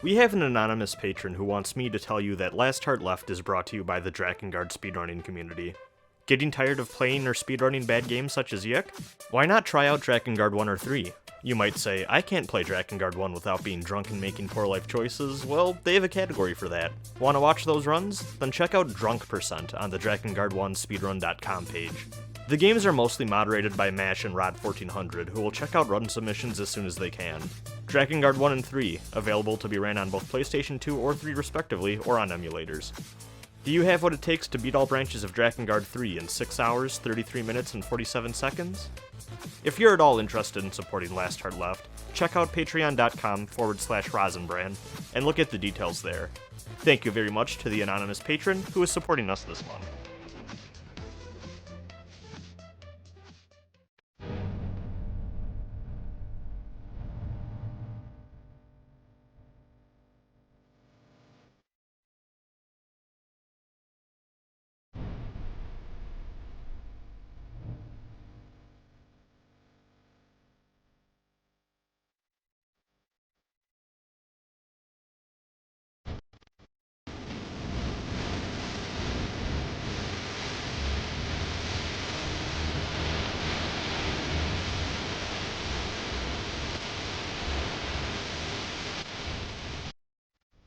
We have an anonymous patron who wants me to tell you that Last Heart Left is brought to you by the Drakengard speedrunning community. Getting tired of playing or speedrunning bad games such as Yik? Why not try out Drakengard 1 or 3? You might say, I can't play Drakengard 1 without being drunk and making poor life choices. Well, they have a category for that. Want to watch those runs? Then check out Drunk% on the Drakengard1speedrun.com page. The games are mostly moderated by Mash and Rod1400, who will check out run submissions as soon as they can. Drakengard 1 and 3, available to be ran on both PlayStation 2 or 3 respectively, or on emulators. Do you have what it takes to beat all branches of Drakengard 3 in 6 hours, 33 minutes, and 47 seconds? If you're at all interested in supporting Last Heart Left, check out patreon.com/Rosenbrand and look at the details there. Thank you very much to the anonymous patron who is supporting us this month.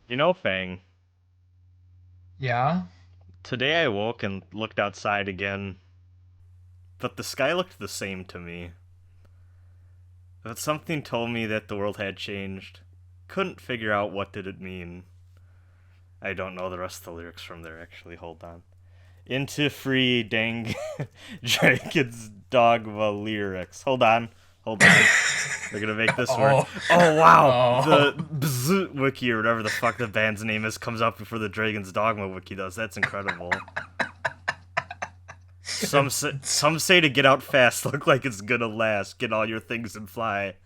You know, Fang, Yeah? today I woke and looked outside again, but the sky looked the same to me. But something told me that the world had changed. Couldn't figure out what did it mean. I don't know the rest of the lyrics from there, actually. Hold on. Into free dang Dragon's Dogma lyrics. Hold on. We're gonna make this work. Oh wow! Oh. The Bzz wiki or whatever the fuck the band's name is comes up before the Dragon's Dogma wiki does. That's incredible. Some say to get out fast, look like it's gonna last. Get all your things and fly.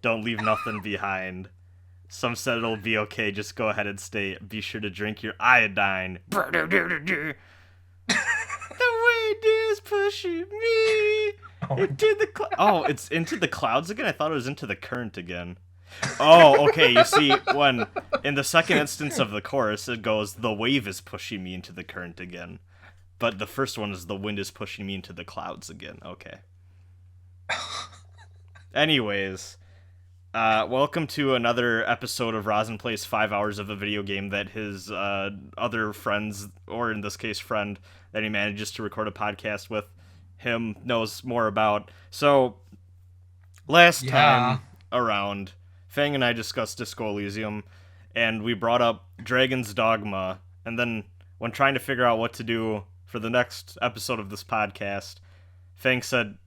Don't leave nothing behind. Some said it'll be okay, just go ahead and stay. Be sure to drink your iodine. The wind is pushing me into the it's into the clouds again? I thought it was into the current again. Oh, okay, you see, when, in the second instance of the chorus, it goes, the wave is pushing me into the current again. But the first one is the wind is pushing me into the clouds again. Okay. Anyways, welcome to another episode of Rosin Plays 5 hours of a video game that his other friends, or in this case friend, that he manages to record a podcast with him knows more about. So, last time around, Fang and I discussed Disco Elysium, and we brought up Dragon's Dogma, and then when trying to figure out what to do for the next episode of this podcast, Fang said,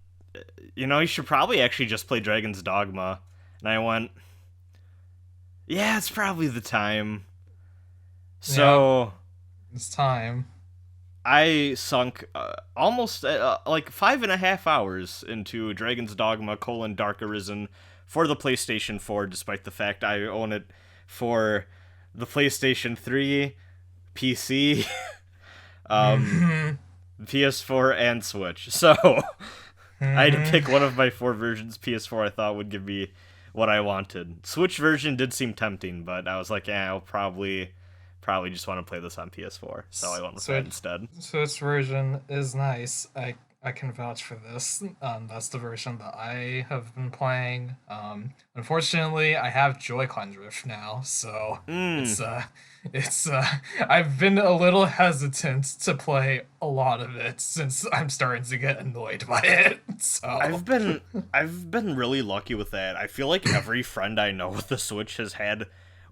you should probably actually just play Dragon's Dogma. And I went, yeah, it's probably the time. So, it's time. I sunk almost like 5.5 hours into Dragon's Dogma: Dark Arisen for the PlayStation 4, despite the fact I own it for the PlayStation 3, PC, PS4, and Switch. So, I had to pick one of my 4 versions. PS4 I thought would give me what I wanted. Switch version did seem tempting, but I was like, I'll probably just want to play this on PS4, so I went with that instead. Switch version is nice. I can vouch for this. That's the version that I have been playing. Unfortunately, I have Joy-Con drift now, so it's I've been a little hesitant to play a lot of it since I'm starting to get annoyed by it. So I've been really lucky with that. I feel like every friend I know with the Switch has had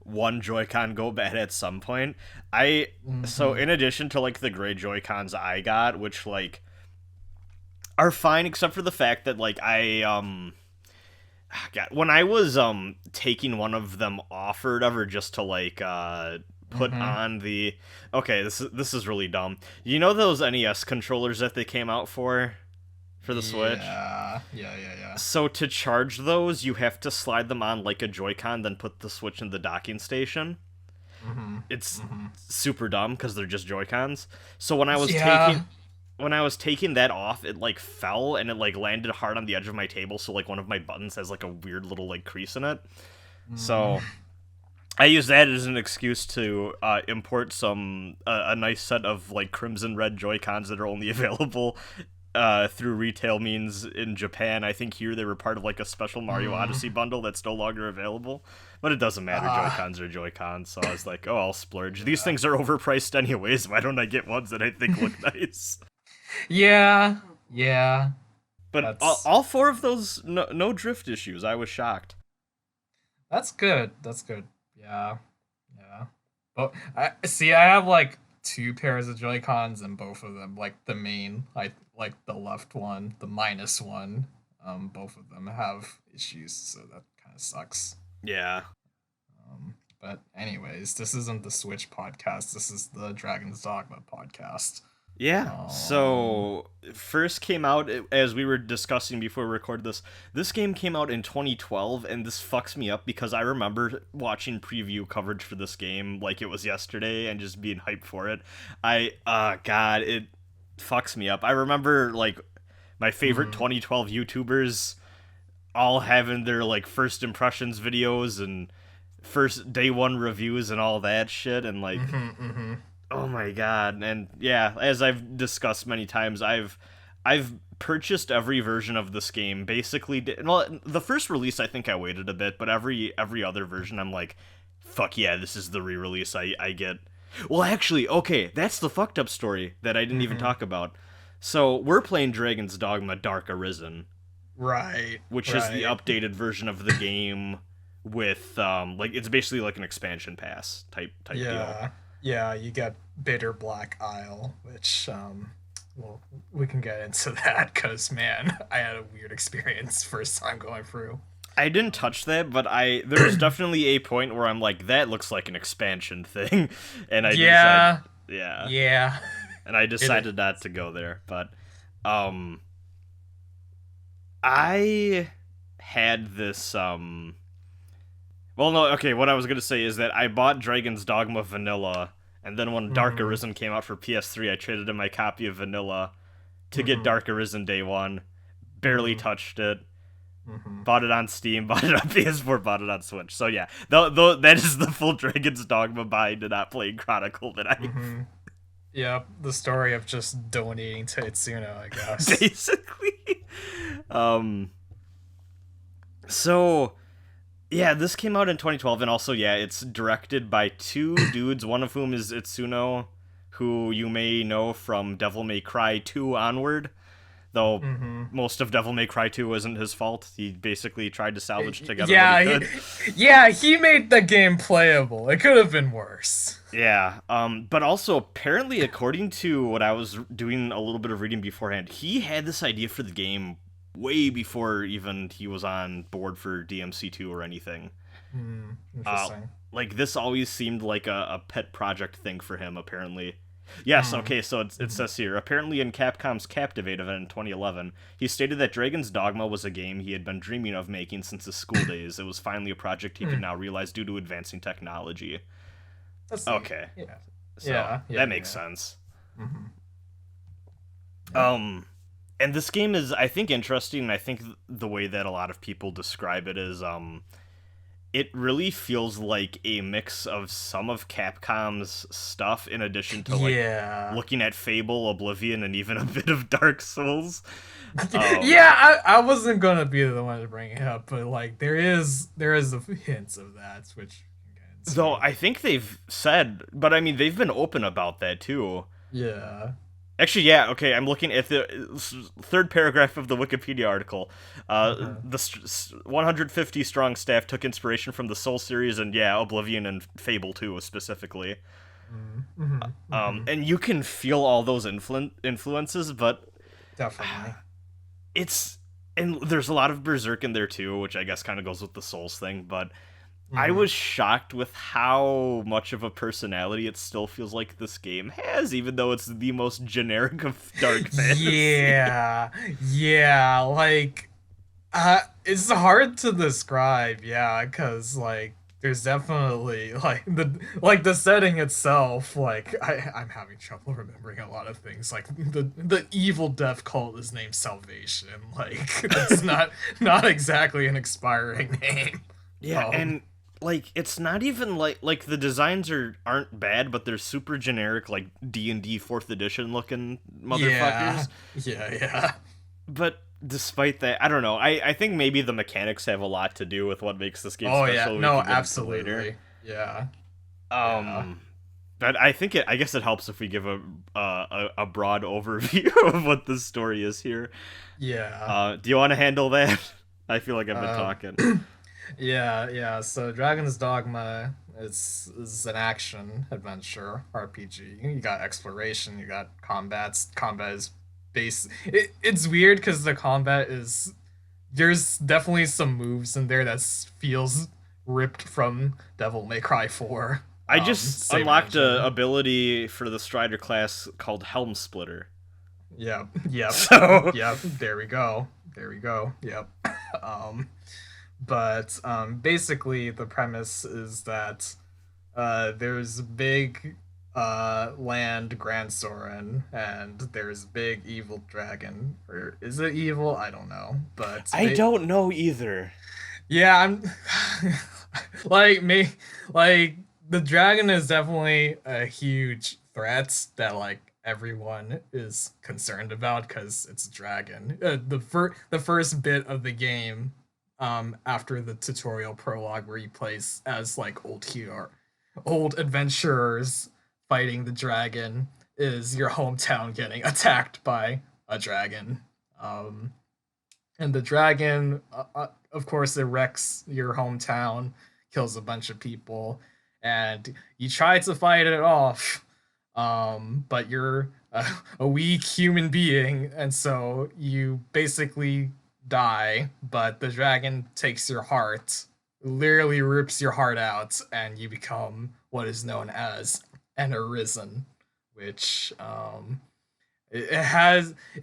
one Joy-Con go bad at some point. So in addition to like the gray Joy-Cons I got, which like are fine except for the fact that like God, when I was taking one of them off or whatever just to like put on the this is really dumb. You know those NES controllers that they came out for the Switch? Yeah. So to charge those, you have to slide them on like a Joy-Con, then put the Switch in the docking station. It's super dumb because they're just Joy-Cons. So when I was taking that off, it like fell and it like landed hard on the edge of my table. So like one of my buttons has like a weird little like crease in it. So I use that as an excuse to import a nice set of like crimson red Joy-Cons that are only available through retail means in Japan. I think here they were part of like a special Mario Odyssey bundle that's no longer available. But it doesn't matter. Joy-Cons are Joy-Cons. So I was like, oh, I'll splurge. Yeah. These things are overpriced anyways. Why don't I get ones that I think look nice? Yeah. But all four of those, no drift issues. I was shocked. That's good. Yeah. But I see. I have like two pairs of Joy Cons, and both of them, like the main, like the left one, the minus one. Both of them have issues, so that kind of sucks. Yeah. But anyways, this isn't the Switch podcast. This is the Dragon's Dogma podcast. Yeah, so first came out, as we were discussing before we recorded this game came out in 2012, and this fucks me up because I remember watching preview coverage for this game like it was yesterday and just being hyped for it. God, it fucks me up. I remember, like, my favorite 2012 YouTubers all having their, like, first impressions videos and first day one reviews and all that shit, and, like... Oh my god. And yeah, as I've discussed many times, I've purchased every version of this game. Basically, well, the first release I think I waited a bit, but every other version I'm like, fuck yeah, this is the re-release I get. Well, actually, okay, that's the fucked up story that I didn't even talk about. So, we're playing Dragon's Dogma Dark Arisen. Right. Which is the updated version of the game with like it's basically like an expansion pass type deal. Yeah, you get Bitter Black Isle, which, well, we can get into that, because, man, I had a weird experience first time going through. I didn't touch that, but there was definitely a point where I'm like, that looks like an expansion thing, and I Yeah. And I decided not to go there, but, I had this, well, no, okay, what I was going to say is that I bought Dragon's Dogma Vanilla, and then when Dark Arisen came out for PS3, I traded in my copy of Vanilla to get Dark Arisen day one. Barely touched it. Bought it on Steam, bought it on PS4, bought it on Switch. So yeah, that is the full Dragon's Dogma buy to not playing Chronicle that I... Yep, the story of just donating to Itsuno, I guess. Basically. So... Yeah, this came out in 2012, and also, yeah, it's directed by two dudes, one of whom is Itsuno, who you may know from Devil May Cry 2 onward, though most of Devil May Cry 2 wasn't his fault. He basically tried to salvage together what he could. He made the game playable. It could have been worse. Yeah, but also, apparently, according to what I was doing a little bit of reading beforehand, he had this idea for the game way before even he was on board for DMC2 or anything. Interesting. Like, this always seemed like a pet project thing for him, apparently. Yes, okay, so it says here, apparently in Capcom's Captivate event in 2011, he stated that Dragon's Dogma was a game he had been dreaming of making since his school days. It was finally a project he could now realize due to advancing technology. Okay. Yeah. So, that makes sense. And this game is, I think, interesting, and I think the way that a lot of people describe it is, it really feels like a mix of some of Capcom's stuff in addition to, like, looking at Fable, Oblivion, and even a bit of Dark Souls. I wasn't gonna be the one to bring it up, but, like, there is the hints of that, which... Though, I think they've said, but, I mean, they've been open about that, too. Yeah. Actually, yeah, okay, I'm looking at the third paragraph of the Wikipedia article. The 150-strong staff took inspiration from the Soul series and, yeah, Oblivion and Fable 2 specifically. And you can feel all those influences, but... Definitely. And there's a lot of Berserk in there, too, which I guess kind of goes with the Souls thing, but... I was shocked with how much of a personality it still feels like this game has, even though it's the most generic of dark fantasy. Like, it's hard to describe, because, like, there's definitely, like, the setting itself, like, I'm having trouble remembering a lot of things, like, the evil death cult is named Salvation, like, it's not exactly an inspiring name. Yeah, and... like it's not even like the designs aren't bad, but they're super generic, like D&D 4th edition looking Yeah, motherfuckers. yeah. But despite that, I don't know. I think maybe the mechanics have a lot to do with what makes this game Oh yeah, special. We no, could get into later. absolutely. Yeah, yeah. Um, but I guess it helps if we give a broad overview of what the story is here. Yeah. Do you want to handle that? I feel like I've been Uh, talking. yeah, yeah. So Dragon's Dogma is an action adventure RPG. You got exploration, you got combats. Combat is it's weird because the combat is there's definitely some moves in there that feels ripped from Devil May Cry 4. I just Same unlocked a engine. ability for the Strider class called Helm Splitter. Yep, yep, So yep. There we go. There we go. Yep. um, but basically the premise is that there's a big land Grand Soren, and there's a big evil dragon. Or is it evil? I don't know. But I don't know either. yeah, I'm like me like the dragon is definitely a huge threat that like everyone is concerned about because it's a dragon. The first bit of the game, after the tutorial prologue where you play as like old adventurers fighting the dragon, is your hometown getting attacked by a dragon. Um, and the dragon, of course, it wrecks your hometown, kills a bunch of people, and you try to fight it off, but you're a weak human being, and so you basically die. But the dragon takes your heart, literally rips your heart out, and you become what is known as an arisen, which it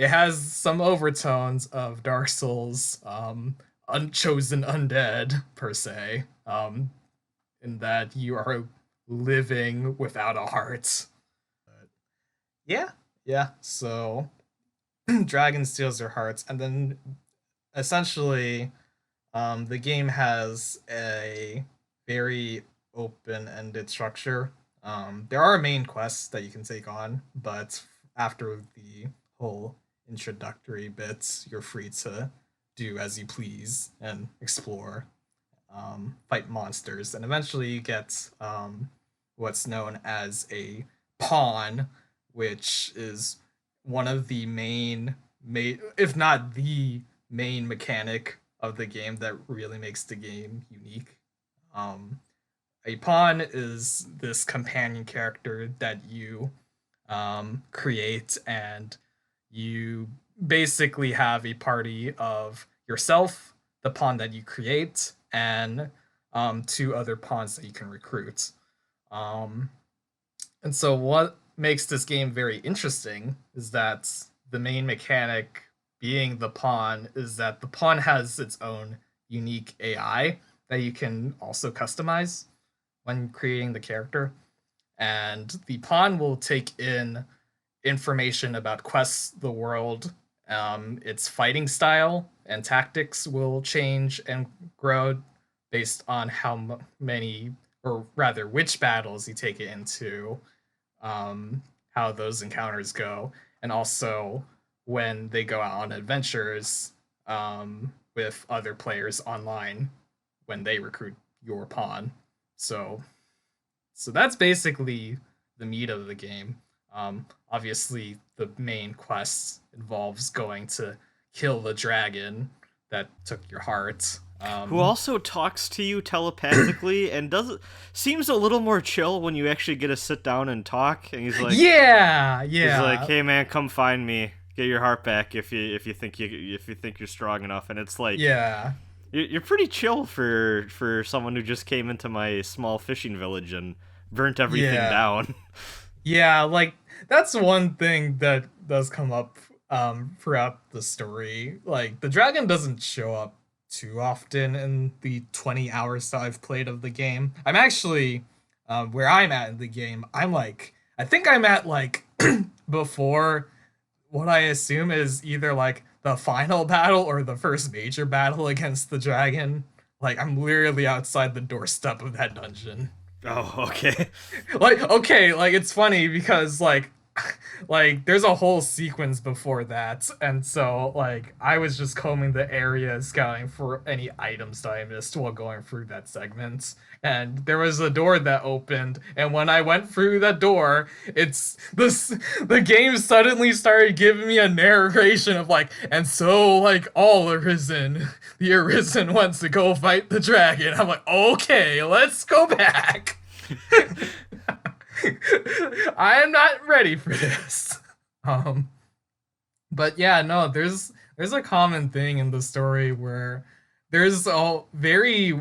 has some overtones of Dark Souls, unchosen undead per se, in that you are living without a heart. But yeah, yeah. So dragon steals your hearts, and then essentially, the game has a very open-ended structure. There are main quests that you can take on, but after the whole introductory bits, you're free to do as you please and explore, fight monsters, and eventually you get what's known as a pawn, which is one of the if not the main mechanic of the game that really makes the game unique. Um, a pawn is this companion character that you create, and you basically have a party of yourself, the pawn that you create, and two other pawns that you can recruit. Um, and so, what makes this game very interesting is that the main mechanic, being the pawn, is that the pawn has its own unique AI that you can also customize when creating the character. And the pawn will take in information about quests, the world, its fighting style and tactics will change and grow based on how many, or rather, which battles you take it into, how those encounters go, and also when they go out on adventures, with other players online when they recruit your pawn. So so that's basically the meat of the game. Obviously, the main quest involves going to kill the dragon that took your heart. Who also talks to you telepathically and does seems a little more chill when you actually get to sit down and talk. And Yeah, he's like, yeah, "Hey man, come find me. Get your heart back if you think you're strong enough." And it's like yeah, you're pretty chill for someone who just came into my small fishing village and burnt everything yeah, down. yeah. Like that's one thing that does come up throughout the story. Like the dragon doesn't show up too often in the 20 hours that I've played of the game. I'm actually, where I'm at in the game. I think I'm at like before what I assume is either like the final battle or the first major battle against the dragon. Like I'm literally outside the doorstep of that dungeon. Oh, okay. Like okay, like it's funny because like there's a whole sequence before that, and so like I was just combing the area scouting for any items that I missed while going through that segment, and there was a door that opened, and when I went through that door, it's this the game suddenly started giving me a narration of like, and so like all arisen, the arisen wants to go fight the dragon. I'm like, okay, let's go back. I am not ready for this. Um, but yeah, no, there's a common thing in the story where there's a very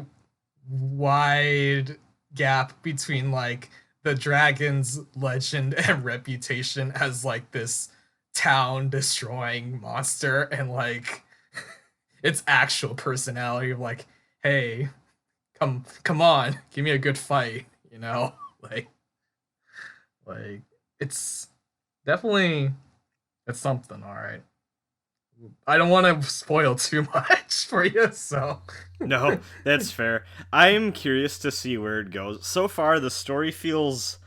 wide gap between like the dragon's legend and reputation as like this town destroying monster and like its actual personality of like, hey, come on, give me a good fight, you know? Like it's definitely it's something, all right. I don't want to spoil too much for you, so No, that's fair. I'm curious to see where it goes. So far, the story feels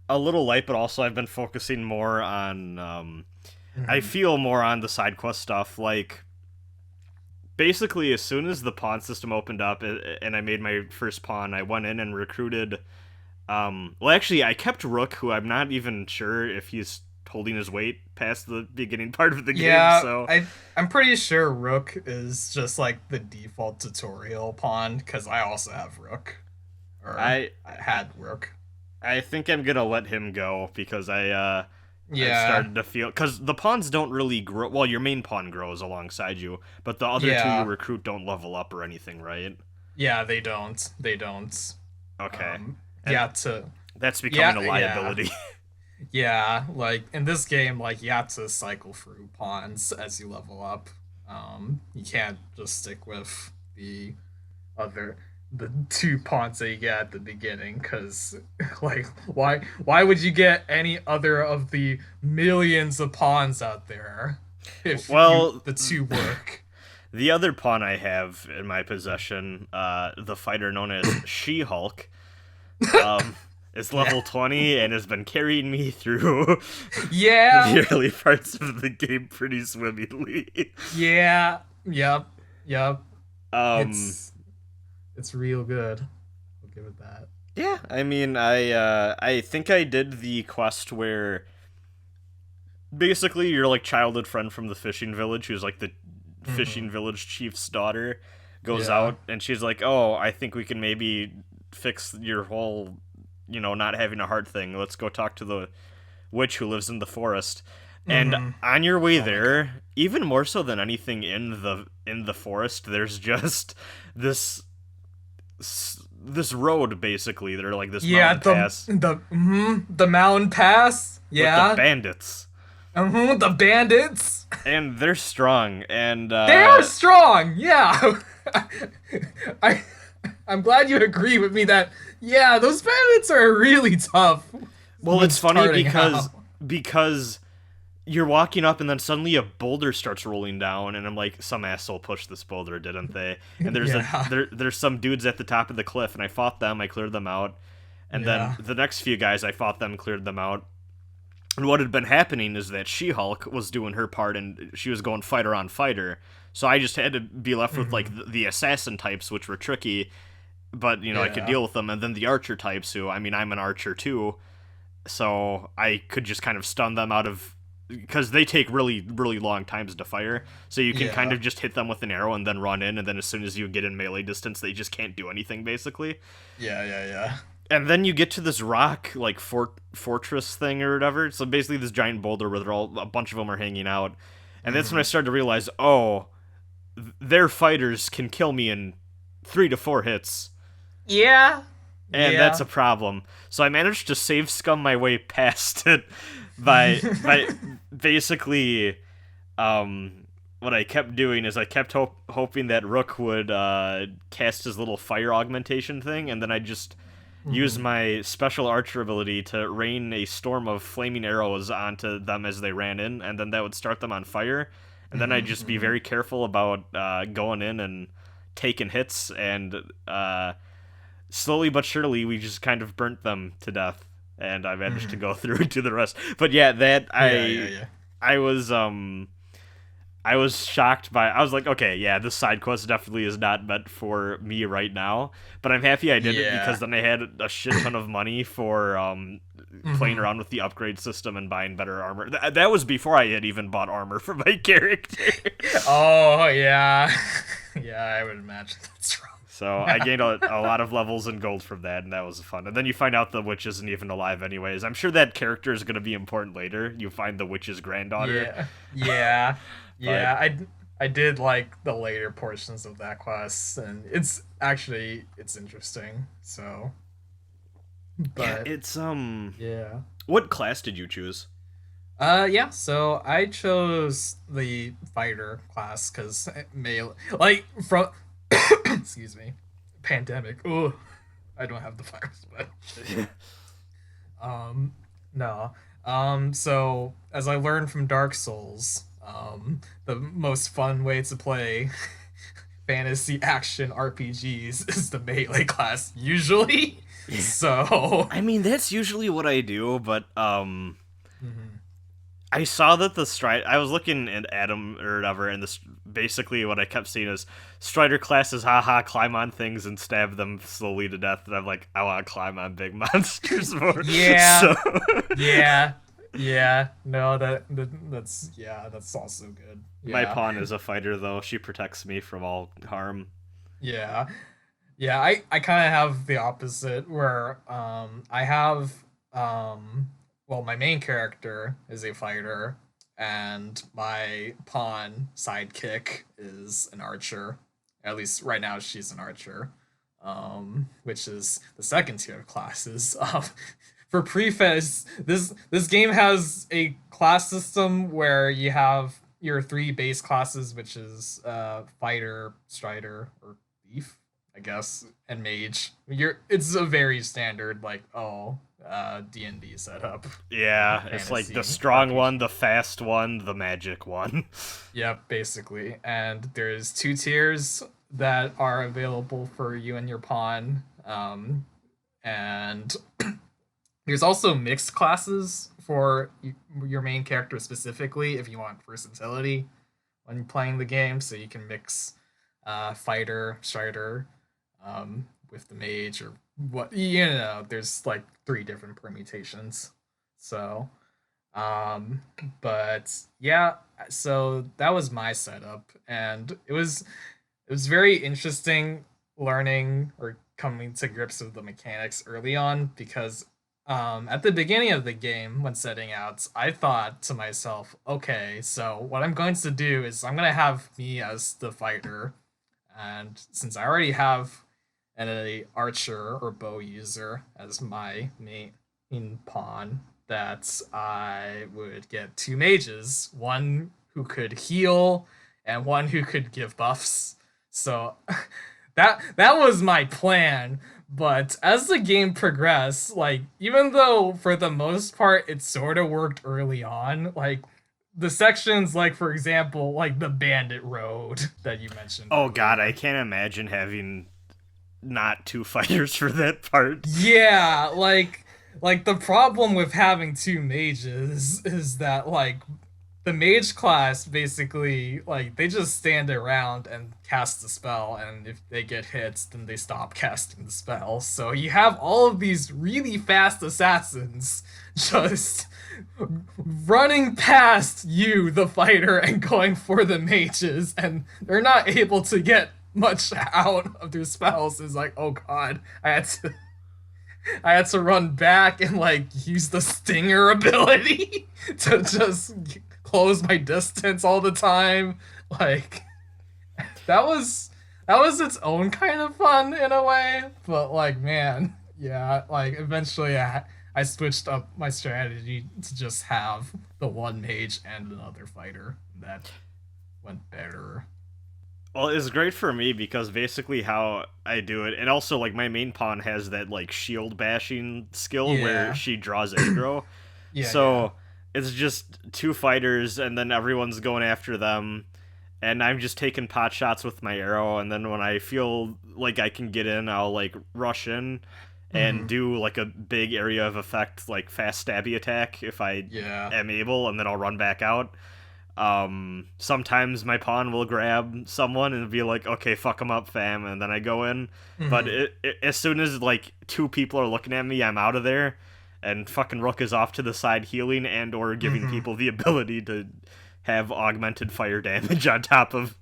a little light, but also I've been focusing more on. I Mhm. feel more on the side quest stuff. Like, basically, as soon as the pawn system opened up and I made my first pawn, I went in and recruited. Well, actually, I kept Rook, who I'm not even sure if he's holding his weight past the beginning part of the game. Yeah, So I'm pretty sure Rook is just like the default tutorial pawn because I also have Rook, or I I had Rook. I think I'm gonna let him go because I've Yeah, started to feel because the pawns don't really grow. Well, your main pawn grows alongside you, but the other two you yeah, recruit don't level up or anything, right? yeah. They don't. Okay, and Yeah, to that's becoming a yeah. liability. Yeah, like in this game, like you have to cycle through pawns as you level up. You can't just stick with other the two pawns that you get at the beginning, because like why would you get any other of the millions of pawns out there if you Well, the two work? the other pawn I have in my possession, the fighter known as She-Hulk, um, is Yeah, level 20 and has been carrying me through yeah, the early parts of the game pretty swimmingly. yeah, yep, yep. Um, It's it's real good. I'll give it that. yeah, I mean, I think I did the quest where basically your like childhood friend from the fishing village, who's like the fishing Hmm. village chief's daughter, goes Yeah. out and she's like, "Oh, I think we can maybe fix your whole, not having a heart thing. Let's go talk to the witch who lives in the forest." And Hmm. on your way Oh my god. there, even more so than anything in the forest, there's just this this road basically. They're like this Yeah, mountain pass the mountain pass. with the Yeah. bandits, The bandits. and they're strong. And They are strong. Yeah. I I'm glad you agree with me that yeah, those bandits are really tough well, when it's funny starting because out. because you're walking up and then suddenly a boulder starts rolling down and I'm like, some asshole pushed this boulder, didn't they? And Yeah. there's some dudes at the top of the cliff and I fought them, I cleared them out. And then Yeah. the next few guys I fought them, cleared them out. And what had been happening is that She-Hulk was doing her part and she was going fighter on fighter. So I just had to be left with like Hmm. the assassin types, which were tricky, but I could Yeah. deal with them, and then the archer types, who I mean I'm an archer too, so I could just kind of stun them out of because they take really really long times to fire. So you can kind Yeah. of just hit them with an arrow and then run in, and then as soon as you get in melee distance, they just can't do anything basically. Yeah. Yeah. Yeah. And then you get to this rock like fortress thing or whatever. So basically this giant boulder where they're all a bunch of them are hanging out, and that's when I Hmm. started to realize, oh, their fighters can kill me in 3 to 4 hits, Yeah. and that's Yeah. a problem. So I managed to save scum my way past it by basically what I kept doing is I kept hoping that Rook would cast his little fire augmentation thing, and then I just use Hmm. my special archer ability to rain a storm of flaming arrows onto them as they ran in, and then that would start them on fire. And then I'd just be Hmm. very careful about going in and taken hits, and slowly but surely we just kind of burnt them to death, and I managed to go through to the rest. But yeah, that Yeah. I was I was shocked by. I was like, okay, yeah, this side quest definitely is not meant for me right now. But I'm happy I did it because then I had a shit ton of money for playing around with the upgrade system and buying better armor. That was before I had even bought armor for my character. Oh yeah, yeah. I would imagine that's wrong. So I gained a lot of levels and gold from that, and that was fun. And then you find out the witch isn't even alive anyways. I'm sure that character is going to be important later. You find the witch's granddaughter. Yeah. I did like the later portions of that quest, and it's interesting. So, Yeah, but it's yeah. What class did you choose? Yeah, so I chose the fighter class because melee, like from, excuse me, pandemic. Ooh, I don't have the virus, but no. So as I learned from Dark Souls, the most fun way to play fantasy action RPGs is the melee class usually. So, I mean, that's usually what I do, but mhm. I saw that the Strider. I was looking at Adam or whatever, and this basically what I kept seeing is Strider classes, haha, climb on things and stab them slowly to death. And I'm like, I want to climb on big monsters more. Yeah. So Yeah. No, that's also good. my Yeah. pawn is a fighter, though. She protects me from all harm. Yeah. Yeah, I kind of have the opposite where I have well, my main character is a fighter and my pawn sidekick is an archer. At least right now she's an archer. Which is the second tier of classes. For preface, this game has a class system where you have your three base classes, which is fighter, strider, or thief, I guess, and mage. It's a very standard D&D setup. Yeah, it's like the strong RPG. one, the fast one, the magic one. Yep, basically. And there's two tiers that are available for you and your pawn. And there's also mixed classes for your main character specifically if you want versatility when playing the game. So you can mix fighter, strider, with the mage or what, there's like three different permutations. So, but yeah, so that was my setup, and it was very interesting learning or coming to grips with the mechanics early on because at the beginning of the game when setting out I thought to myself, okay, so what I'm going to do is I'm going to have me as the fighter, and since I already have a archer or bow user as my main pawn, that I would get two mages, one who could heal and one who could give buffs. So that was my plan. But as the game progressed, like even though for the most part it sort of worked early on, like the sections like for example like the bandit road that you mentioned. Oh earlier. god, I can't imagine having not two fighters for that part. Yeah, like the problem with having two mages is that like the mage class basically like they just stand around and cast the spell, and if they get hits then they stop casting the spell. So you have all of these really fast assassins just running past you, the fighter, and going for the mages, and they're not able to get much out of their spells. Is like, oh god, I had to run back and like use the stinger ability to just close my distance all the time. Like that was its own kind of fun in a way, but like man, yeah, like eventually I switched up my strategy to just have the one mage and another fighter. That went better. Well, it's great for me because basically how I do it, and also like my main pawn has that like shield bashing skill where Yeah. she draws aggro. Yeah, So it's just two fighters, and then everyone's going after them. and I'm just taking pot shots with my arrow, and then when I feel like I can get in, I'll like rush in and Mhm. do like a big area of effect, like fast stabby attack if I Yeah. am able, and then I'll run back out. Sometimes my pawn will grab someone and be like, okay, fuck them up, fam, and then I go in. But Mhm. as soon as like two people are looking at me, I'm out of there, and fucking Rook is off to the side healing and or giving Mhm. people the ability to have augmented fire damage on top of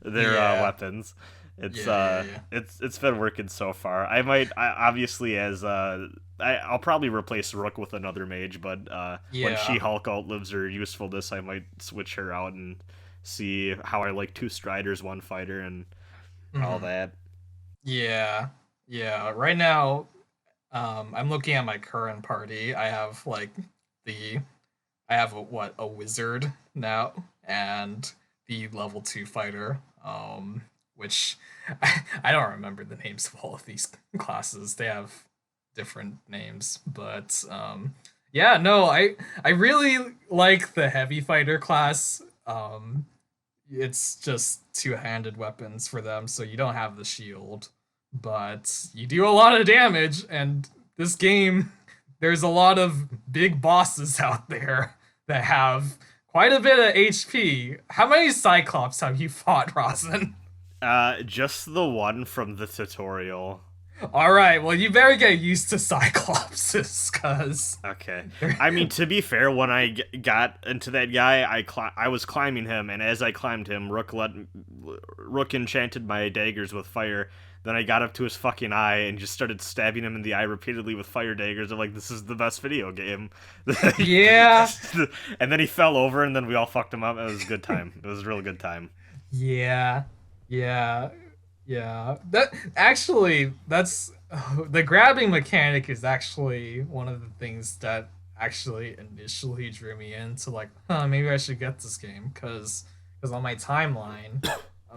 their Yeah. weapons. It's Yeah. Yeah. Yeah. it's been working so far. Obviously as I'll probably replace Rook with another mage, but when Yeah. She-Hulk outlives her usefulness, I might switch her out and see how I like two striders, one fighter, and all Mhm. that. Yeah. Yeah. Right now, I'm looking at my current party. I have like the I have a wizard now and the level 2 fighter, which I don't remember the names of all of these classes. They have different names, but yeah, no, I really like the heavy fighter class. It's just two-handed weapons for them, so you don't have the shield, but you do a lot of damage. And this game, there's a lot of big bosses out there that have quite a bit of HP. How many Cyclops have you fought, Rosin? Just the one from the tutorial. All right, well, you better get used to Cyclopses, because Okay. I mean, to be fair, when I got into that guy, I was climbing him, and as I climbed him, Rook enchanted my daggers with fire. Then I got up to his fucking eye and just started stabbing him in the eye repeatedly with fire daggers. I'm like, this is the best video game. yeah, And then he fell over, and then we all fucked him up. It was a good time. It was a real good time. yeah, yeah. Yeah, that actually that's the grabbing mechanic is actually one of the things that actually initially drew me into like, huh, maybe I should get this game because on my timeline,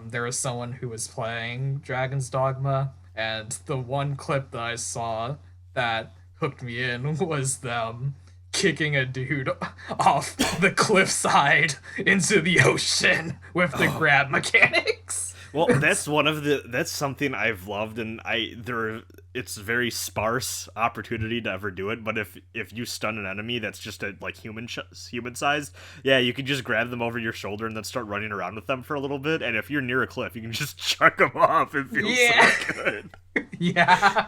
there was someone who was playing Dragon's Dogma, and the one clip that I saw that hooked me in was them kicking a dude off the cliffside into the ocean with the Oh, grab mechanics. well, that's something I've loved, and it's very sparse opportunity to ever do it. But if you stun an enemy that's just a like human sized, yeah, you can just grab them over your shoulder and then start running around with them for a little bit. And if you're near a cliff, you can just chuck them off. It feels so Yeah. good. Yeah.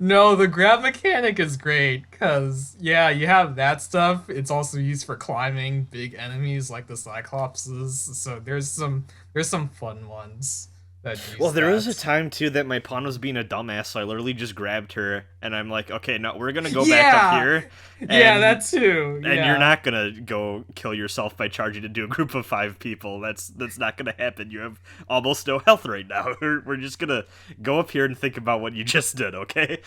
No, the grab mechanic is great because yeah, you have that stuff. It's also used for climbing big enemies like the Cyclopses. So there's some fun ones that Well, use there was a that. time too that my pawn was being a dumbass, so I literally just grabbed her, and I'm like, okay, no, we're gonna go back up Yeah. here, Yeah, and that too. you're Yeah. not gonna go kill yourself by charging into a group of 5 people. That's not gonna happen. You have almost no health right now. We're just gonna go up here and think about what you just did, okay?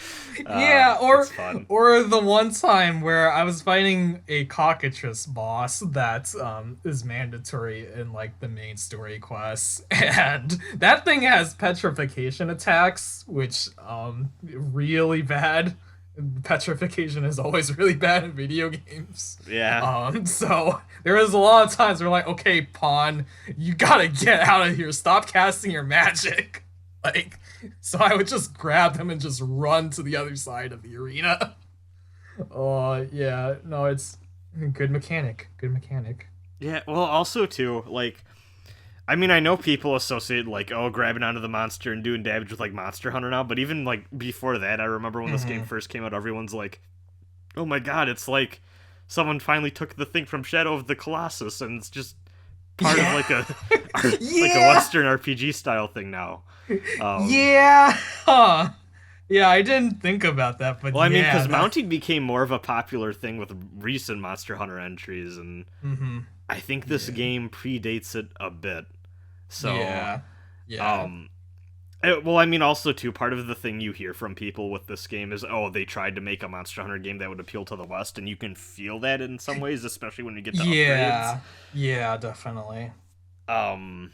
Yeah, It's fun. or the one time where I was fighting a cockatrice boss that is mandatory in like the main story quests, and that thing has petrification attacks, which really bad. Petrification is always really bad in video games. Yeah. So there was a lot of times where like, okay, pawn, you gotta get out of here. Stop casting your magic. Like, so I would just grab them and just run to the other side of the arena. Oh yeah, no, it's good mechanic. Good mechanic. Yeah. Well, also too, like, I mean, I know people associate like, oh, grabbing onto the monster and doing damage with like Monster Hunter now, but even like before that, I remember when this game Hmm. first came out, everyone's like, oh my god, it's like someone finally took the thing from Shadow of the Colossus, and it's just part of Yeah. like a like a Yeah. Western RPG style thing now. Um, Yeah. Huh. Yeah, I didn't think about that, but well, I mean, yeah, because that. mounting became more of a popular thing with recent Monster Hunter entries, and Hmm. I think this Yeah. game predates it a bit. So, Yeah. Yeah. um, well, I mean, also too, part of the thing you hear from people with this game is, oh, they tried to make a Monster Hunter game that would appeal to the West, and you can feel that in some ways, especially when you get to upgrades. Yeah. Yeah, definitely. Um,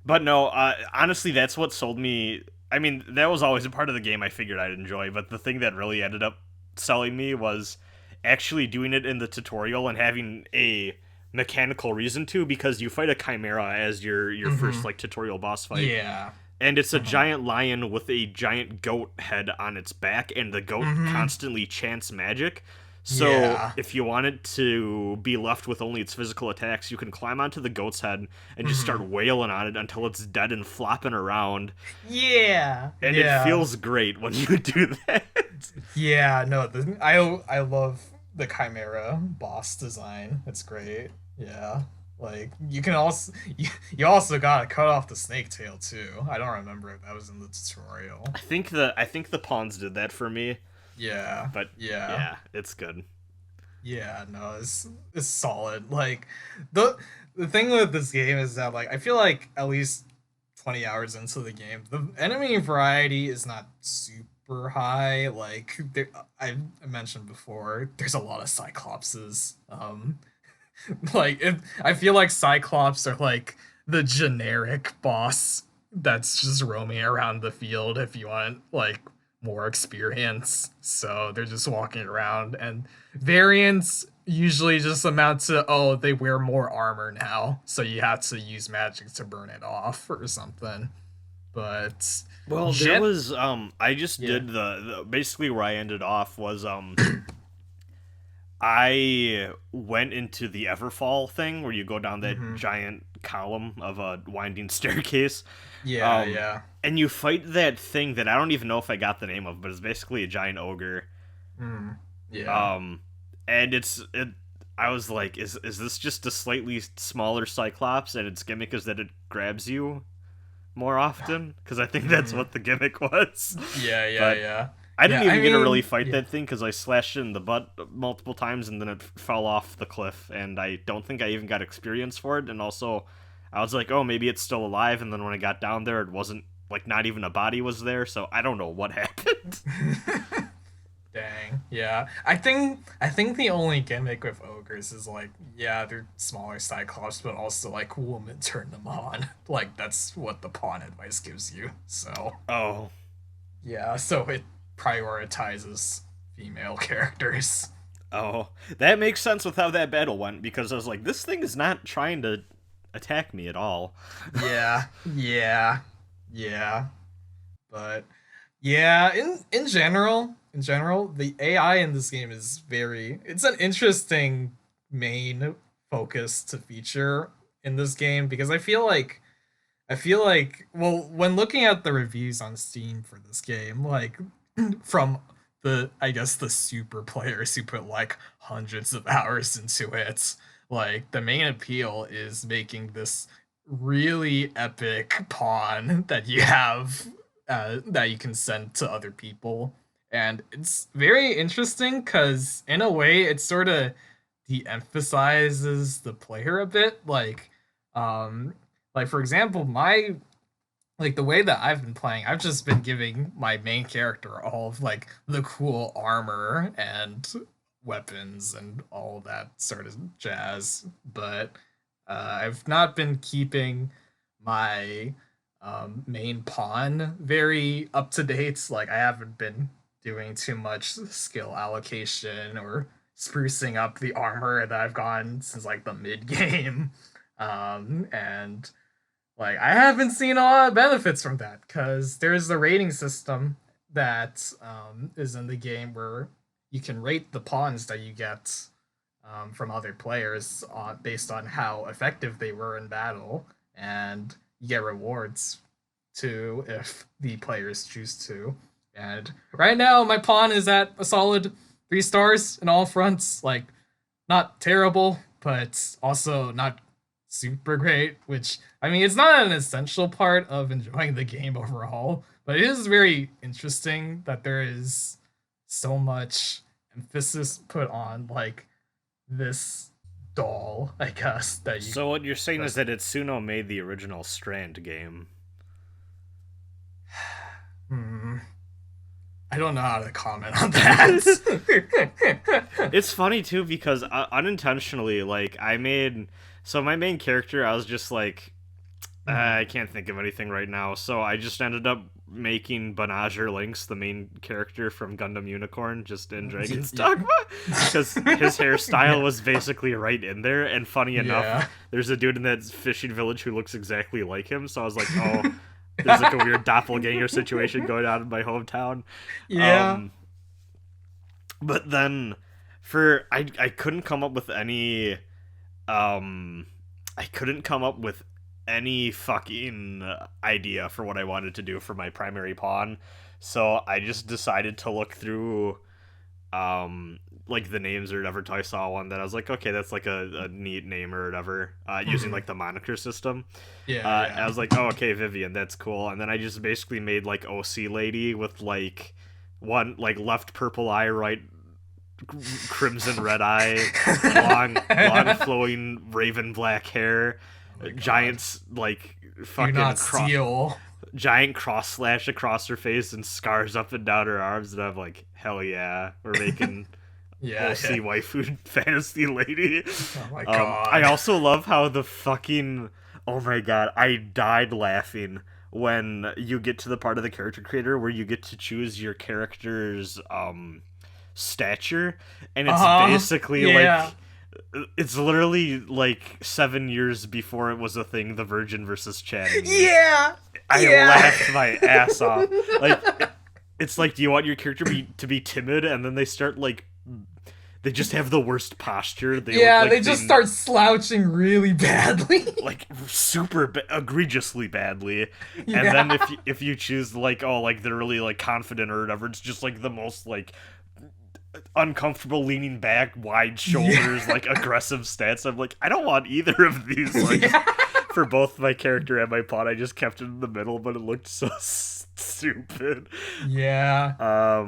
but no, honestly, that's what sold me. I mean, that was always a part of the game I figured I'd enjoy, but the thing that really ended up selling me was actually doing it in the tutorial and having a mechanical reason to, because you fight a chimera as your first like tutorial boss fight. Yeah. And it's a giant lion with a giant goat head on its back, and the goat constantly chants magic. So if you want it to be left with only its physical attacks, you can climb onto the goat's head and just start wailing on it until it's dead and flopping around. Yeah. And it feels great when you do that. Yeah, no, I love the Chimera boss design. It's great. Yeah. Like you can also you also gotta cut off the snake tail too. I don't remember if that was in the tutorial. I think the pawns did that for me. Yeah. But yeah, it's good. Yeah, no, it's solid. Like the thing with this game is that like I feel like at least 20 hours into the game, the enemy variety is not super high. Like I mentioned before, there's a lot of cyclopses. Like I feel like Cyclops are like the generic boss that's just roaming around the field if you want like more experience. So they're just walking around, and variants usually just amount to, oh, they wear more armor now, so you have to use magic to burn it off or something. But well, there was I just did the basically where I ended off was I went into the Everfall thing where you go down that giant column of a winding staircase. Yeah. And you fight that thing that I don't even know if I got the name of, but it's basically a giant ogre. Yeah. And I was like, is this just a slightly smaller Cyclops, and its gimmick is that it grabs you more often? Because I think that's what the gimmick was. Yeah. I didn't even get to really fight that thing because I slashed it in the butt multiple times and then it fell off the cliff, and I don't think I even got experience for it. And also, I was like, oh, maybe it's still alive, and then when I got down there, it wasn't, like, not even a body was there, so I don't know what happened. Dang. Yeah. I think the only gimmick with ogres is like, yeah, they're smaller Cyclops, but also like women turn them on. Like that's what the pawn advice gives you. So yeah, so it prioritizes female characters. Oh, that makes sense with how that battle went, because I was like, this thing is not trying to attack me at all. Yeah. But yeah, in general, the AI in this game is it's an interesting main focus to feature in this game, because I feel like well, when looking at the reviews on Steam for this game, like from I guess the super players who put like hundreds of hours into it, like the main appeal is making this really epic pawn that you have that you can send to other people. And it's very interesting because in a way it sort of de-emphasizes the player a bit. Like for example, the way that I've been playing, I've just been giving my main character all of like the cool armor and weapons and all that sort of jazz, but I've not been keeping my main pawn very up to date. Like I haven't been doing too much skill allocation or sprucing up the armor that I've gotten since like the mid game. And like I haven't seen a lot of benefits from that, because there's the rating system that is in the game where you can rate the pawns that you get from other players based on how effective they were in battle, and you get rewards too if the players choose to. And right now my pawn is at a solid 3 stars in all fronts. Like not terrible, but also not super great, which I mean it's not an essential part of enjoying the game overall, but it is very interesting that there is so much emphasis put on like this doll, I guess, that you. So what you're saying is that Itsuno made the original Strand game. I don't know how to comment on that. It's funny too because unintentionally, like my main character, I was just like, I can't think of anything right now, so I just ended up making Banagher Lynx the main character from Gundam Unicorn just in Dragon's Yeah. Dogma, because his hairstyle Yeah. was basically right in there. And funny enough, Yeah. there's a dude in that fishing village who looks exactly like him. So I was like, oh, there's like a weird doppelganger situation going on in my hometown. Yeah. But then I couldn't come up with any I couldn't come up with any fucking idea for what I wanted to do for my primary pawn. So I just decided to look through like the names or whatever until I saw one that I was like, okay, that's like a neat name or whatever, using like the moniker system. Yeah. I was like, oh, okay, Vivian, that's cool. And then I just basically made like OC lady with like one like left purple eye, right crimson red eye, long flowing raven black hair, giants like Do fucking not steal. giant cross slash across her face and scars up and down her arms, and I'm like, hell yeah, we're making Yeah. OC waifu fantasy lady. Oh my god. I also love how the fucking, oh my god, I died laughing when you get to the part of the character creator where you get to choose your character's stature, and it's basically like, it's literally like 7 years before it was a thing, the Virgin versus Channing. Yeah. I laughed my ass off. Like, it's like, do you want your character to be timid, and then they start like, they just have the worst posture. They look like they just start slouching really badly. like super egregiously badly. And then if you choose like, oh, like they're really like confident or whatever, it's just like the most like uncomfortable leaning back, wide shoulders, like aggressive stance. I'm like, I don't want either of these. Like, for both my character and my plot, I just kept it in the middle, but it looked so stupid. Yeah.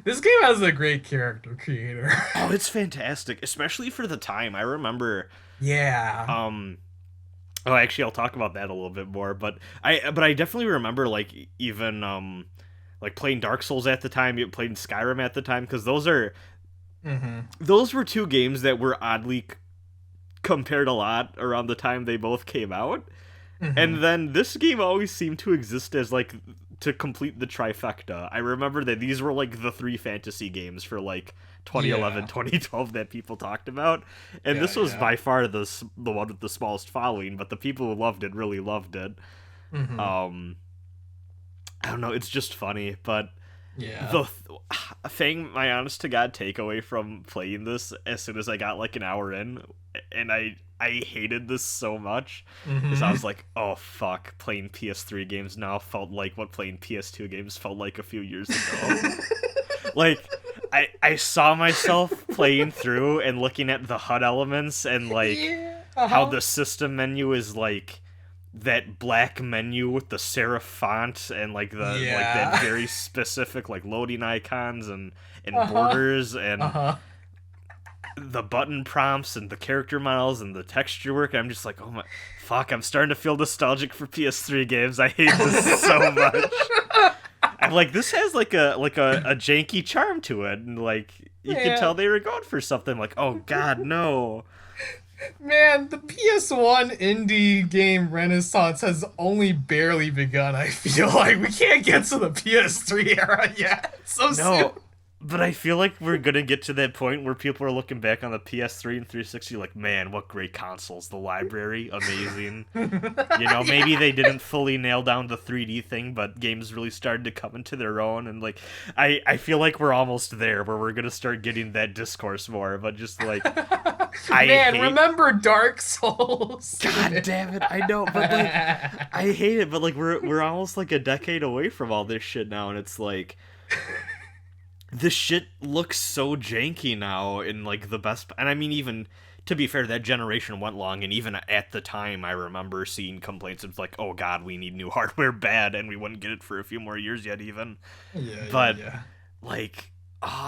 This game has a great character creator. Oh, it's fantastic, especially for the time. I remember. Yeah. Oh, actually, I'll talk about that a little bit more. But I definitely remember like even like playing Dark Souls at the time, playing Skyrim at the time, because those were two games that were oddly compared a lot around the time they both came out. And then this game always seemed to exist as like to complete the trifecta. I remember that these were like the three fantasy games for like 2011, 2012 that people talked about. And this was by far the one with the smallest following, but the people who loved it really loved it. I don't know, it's just funny, but the Fang, my honest to god takeaway from playing this as soon as I got like an hour in, and I hated this so much, because I was like, oh fuck, playing PS3 games now felt like what playing PS2 games felt like a few years ago. Like, I saw myself playing through and looking at the HUD elements and like how the system menu is like that black menu with the serif font and like the like that very specific like loading icons and borders and the button prompts and the character models and the texture work. I'm just like, oh my fuck, I'm starting to feel nostalgic for PS3 games. I hate this so much. I'm like, this has like a janky charm to it, and like you can tell they were going for something. Like, oh god, no. Man, the PS1 indie game renaissance has only barely begun, I feel like. We can't get to the PS3 era yet. So soon. But I feel like we're gonna get to that point where people are looking back on the PS3 and 360 like, man, what great consoles. The library, amazing. You know, maybe they didn't fully nail down the 3D thing, but games really started to come into their own. And like, I feel like we're almost there where we're gonna start getting that discourse more, but just like, remember Dark Souls? God damn it, I know, but like, I hate it, but like, we're almost like a decade away from all this shit now, and it's like, this shit looks so janky now in like the best, and I mean, even to be fair, that generation went long, and even at the time I remember seeing complaints of like, oh god, we need new hardware bad, and we wouldn't get it for a few more years yet even. Like,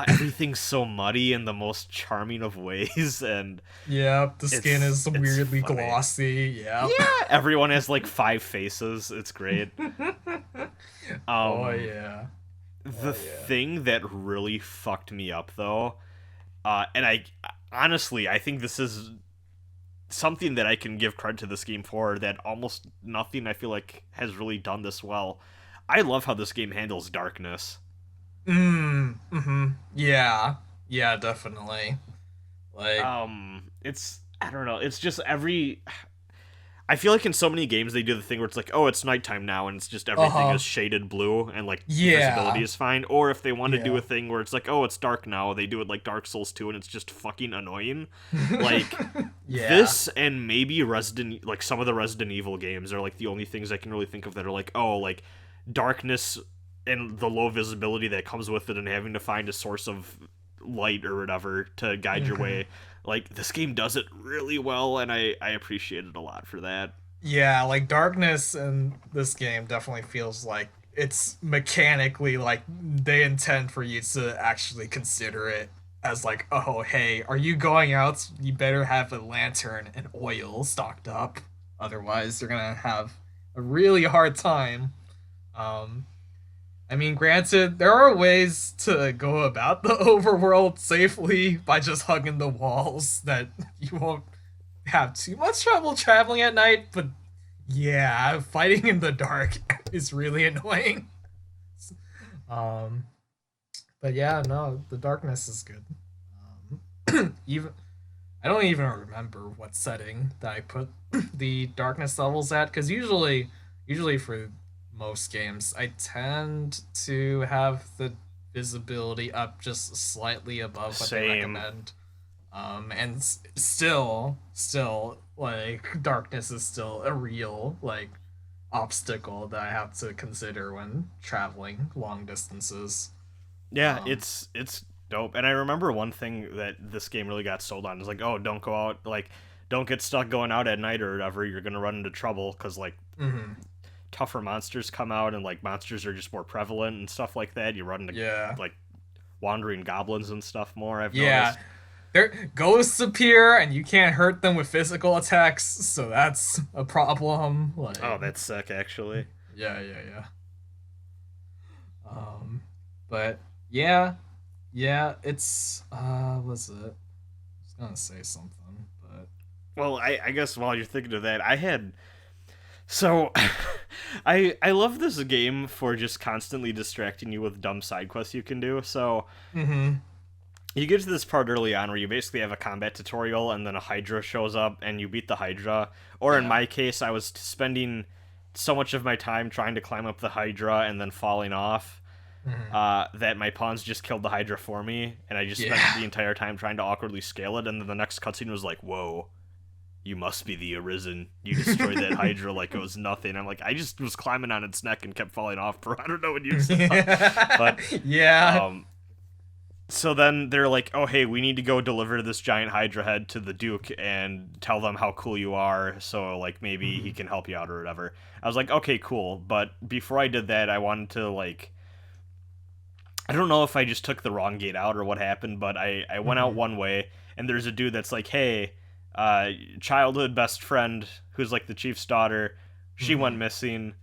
everything's so muddy in the most charming of ways, and the skin is weirdly funny. Glossy. Yeah, everyone has like 5 faces. It's great. The thing that really fucked me up, though, and I honestly, I think this is something that I can give credit to this game for, that almost nothing I feel like has really done this well. I love how this game handles darkness. Mm-hmm. Yeah. Yeah, definitely. Like, It's I don't know. It's just every. I feel like in so many games they do the thing where it's like, oh, it's nighttime now, and it's just everything uh-huh. is shaded blue and like visibility Yeah. is fine. Or if they want to do Yeah. a thing where it's like, oh, it's dark now, they do it like Dark Souls 2, and it's just fucking annoying. Like Yeah. this and maybe like some of the Resident Evil games are like the only things I can really think of that are like, oh, like darkness and the low visibility that comes with it, and having to find a source of light or whatever to guide your Mhm. way. Like this game does it really well, and I appreciate it a lot for that. Yeah, like darkness in this game definitely feels like it's mechanically like they intend for you to actually consider it as like, oh, hey, are you going out? You better have a lantern and oil stocked up. Otherwise, you're gonna have a really hard time. Um, I mean, granted, there are ways to go about the overworld safely by just hugging the walls that you won't have too much trouble traveling at night, but yeah, fighting in the dark is really annoying. Um, but yeah, no, the darkness is good. Even I don't even remember what setting that I put the darkness levels at because usually for most games, I tend to have the visibility up just slightly above what they Same. recommend. And still, like darkness is still a real like obstacle that I have to consider when traveling long distances. Yeah, Um, it's dope. And I remember one thing that this game really got sold on is like, oh, don't go out, like, don't get stuck going out at night or whatever. You're gonna run into trouble because like mhm. tougher monsters come out, and like monsters are just more prevalent and stuff like that. You run into Yeah, like wandering goblins and stuff more. I've yeah. noticed. There ghosts appear and you can't hurt them with physical attacks, so that's a problem. Oh, Like, that's sick actually. yeah. Um, but yeah, yeah. It's what's it? I was gonna say something, but Well, I guess while you're thinking of that, I had so I love this game for just constantly distracting you with dumb side quests you can do. So mm-hmm. you get to this part early on where you basically have a combat tutorial and then a Hydra shows up and you beat the Hydra. Or in Yeah. my case, I was spending so much of my time trying to climb up the Hydra and then falling off Mm-hmm. that my pawns just killed the Hydra for me, and I just spent Yeah. the entire time trying to awkwardly scale it. And then the next cutscene was like, "Whoa, you must be the Arisen. You destroyed that Hydra like it was nothing." I'm like, I just was climbing on its neck and kept falling off for I don't know what you saw, Yeah. but Yeah. um, so then they're like, oh, hey, we need to go deliver this giant Hydra head to the Duke and tell them how cool you are, so, like, maybe he Mhm. can help you out or whatever. I was like, okay, cool. But before I did that, I wanted to, like, I don't know if I just took the wrong gate out or what happened, but I went out Mhm. one way, and there's a dude that's like, hey, childhood best friend, who's, like, the chief's daughter, she went Mhm. missing,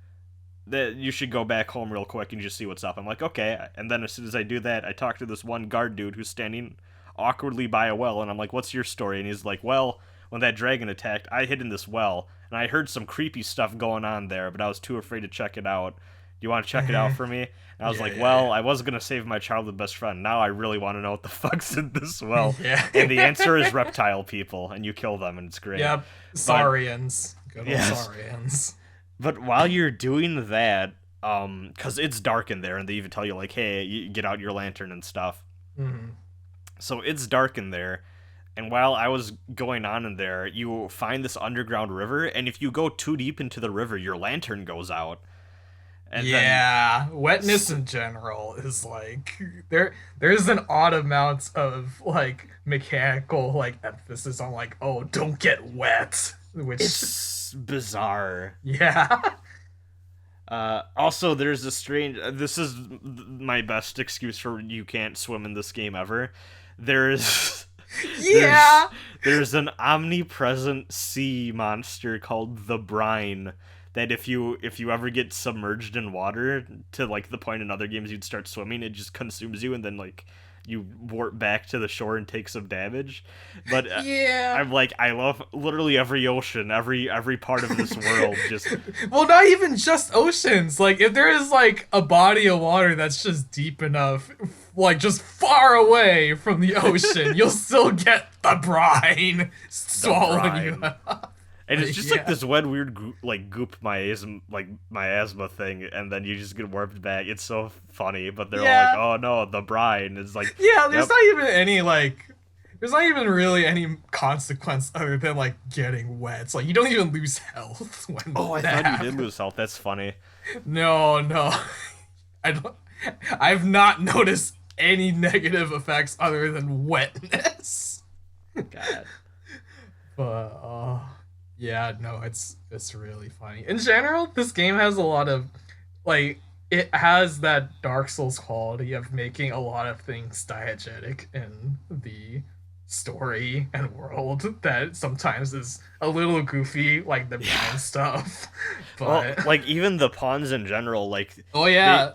that you should go back home real quick and just see what's up. I'm like, okay. And then as soon as I do that, I talk to this one guard dude who's standing awkwardly by a well, and I'm like, what's your story? And he's like, well, when that dragon attacked, I hid in this well, and I heard some creepy stuff going on there, but I was too afraid to check it out. Do you want to check it out Mhm. for me? And I was Yeah, like, yeah, well, I was gonna save my childhood best friend. Now I really want to know what the fuck's in this well. yeah. And the Yeah. answer is reptile people, and you kill them, and it's great. Yep. But Saurians. Good old yes, Saurians. but while you're doing that, because it's dark in there, and they even tell you like, hey, you get out your lantern and stuff. Mhm. So it's dark in there, and while I was going on in there, you find this underground river, and if you go too deep into the river, your lantern goes out, and then Yeah, wetness in general is like there's an odd amount of like mechanical like emphasis on like oh don't get wet, which it's bizarre. yeah. Also, there's a strange. This is my best excuse for you can't swim in this game ever. There's there's Yeah. there's an omnipresent sea monster called the brine that if you ever get submerged in water to like the point in other games you'd start swimming, it just consumes you and then like you warp back to the shore and take some damage. But Yeah. I'm like, I love literally every ocean, every part of this world. Just Well, not even just oceans. Like, if there is like a body of water that's just deep enough, like just far away from the ocean, you'll still get the brine swallowing you brine. up. And it's just Yeah. like this weird goop miasma, miasma thing, and then you just get warped back. It's so funny, but they're all Yeah. like, "Oh no, the brine." It's like, Yeah, there's yep. not even any like there's not even really any consequence other than like getting wet. It's like you don't even lose health when Oh, I that thought you did happens. lose health. That's funny. No, no. I don't I've not noticed any negative effects other than wetness. God. But yeah, no, it's really funny. In general, this game has a lot of like it has that Dark Souls quality of making a lot of things diegetic in the story and world that sometimes is a little goofy, like the Yeah. brand stuff. Well, But like even the pawns in general, like oh yeah,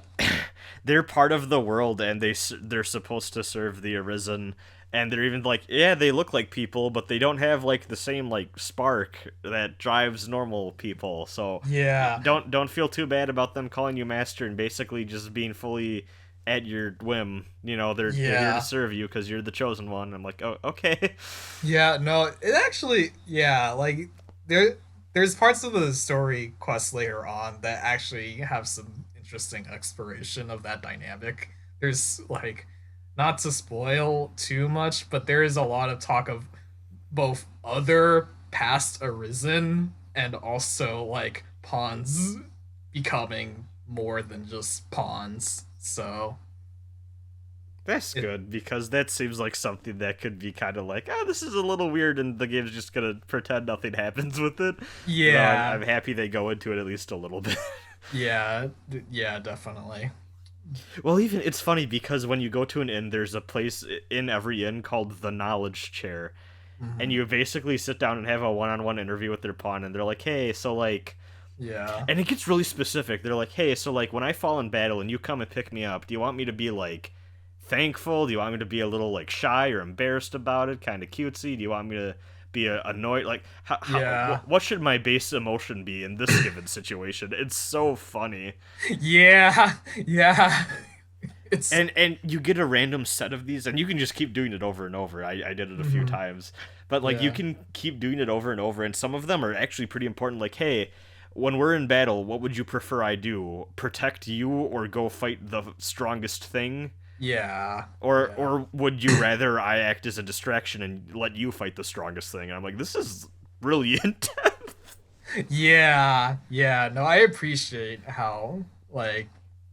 they're part of the world, and they're supposed to serve the Arisen, and they're even like, yeah, they look like people, but they don't have like the same like spark that drives normal people. So yeah, don't feel too bad about them calling you master and basically just being fully at your whim. You know, they're here yeah. to serve you because you're the chosen one. I'm like, oh, okay. Yeah, no, it actually, yeah, like there's parts of the story quest later on that actually have some interesting exploration of that dynamic. There's like not to spoil too much, but there is a lot of talk of both other past arisen and also like pawns becoming more than just pawns. So That's it, good, because that seems like something that could be kind of like, oh, this is a little weird, and the game's just gonna pretend nothing happens with it. So yeah, I'm happy they go into it at least a little bit. yeah, yeah, definitely. Well, even it's funny because when you go to an inn, there's a place in every inn called the Knowledge Chair, and Mhm. you basically sit down and have a one-on-one interview with their pawn, and they're like, hey, so like, Yeah. and it gets really specific. They're like, hey, so like when I fall in battle and you come and pick me up, do you want me to be like thankful? Do you want me to be a little like shy or embarrassed about it, kind of cutesy? Do you want me to be annoyed? Like, Yeah. what should my base emotion be in this given situation? It's so funny. Yeah. Yeah. It's And you get a random set of these, and you can just keep doing it over and over. I did it a few mhm. times, but like you Yeah. can keep doing it over and over, and some of them are actually pretty important. Like, hey, when we're in battle, what would you prefer I do? Protect you or go fight the strongest thing? Yeah. Yeah. Or would you rather I act as a distraction and let you fight the strongest thing? And I'm like, this is really in depth. Yeah. Yeah. No, I appreciate how like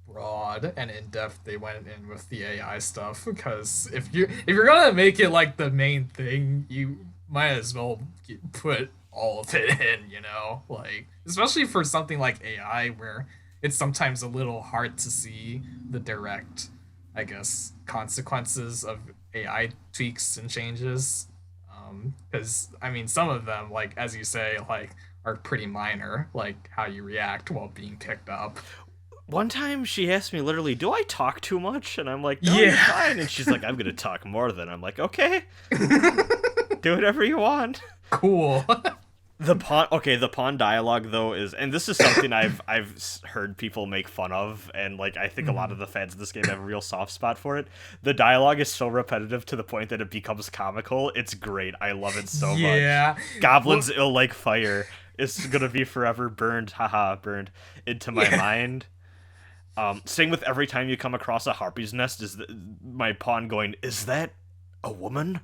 broad and in depth they went in with the AI stuff because if you're gonna make it like the main thing, you might as well put all of it in, you know? Like especially for something like AI where it's sometimes a little hard to see the direct, I guess, consequences of AI tweaks and changes. Because I mean, some of them, like as you say, like are pretty minor, like how you react while being picked up. One time she asked me literally, "Do I talk too much?" And I'm like, "No, you're Yeah. fine." And she's like, "I'm gonna talk more than." I'm like, "Okay, do whatever you want." Cool. The pawn dialogue though is, and this is something I've heard people make fun of, and like I think a lot of the fans of this game have a real soft spot for it. The dialogue is so repetitive to the point that it becomes comical. It's great. I love it so much. Yeah. Well, Goblins ill like fire is gonna be forever burned, haha, burned into my yeah. mind. Same with every time you come across a harpy's nest, is my pawn going, is that a woman?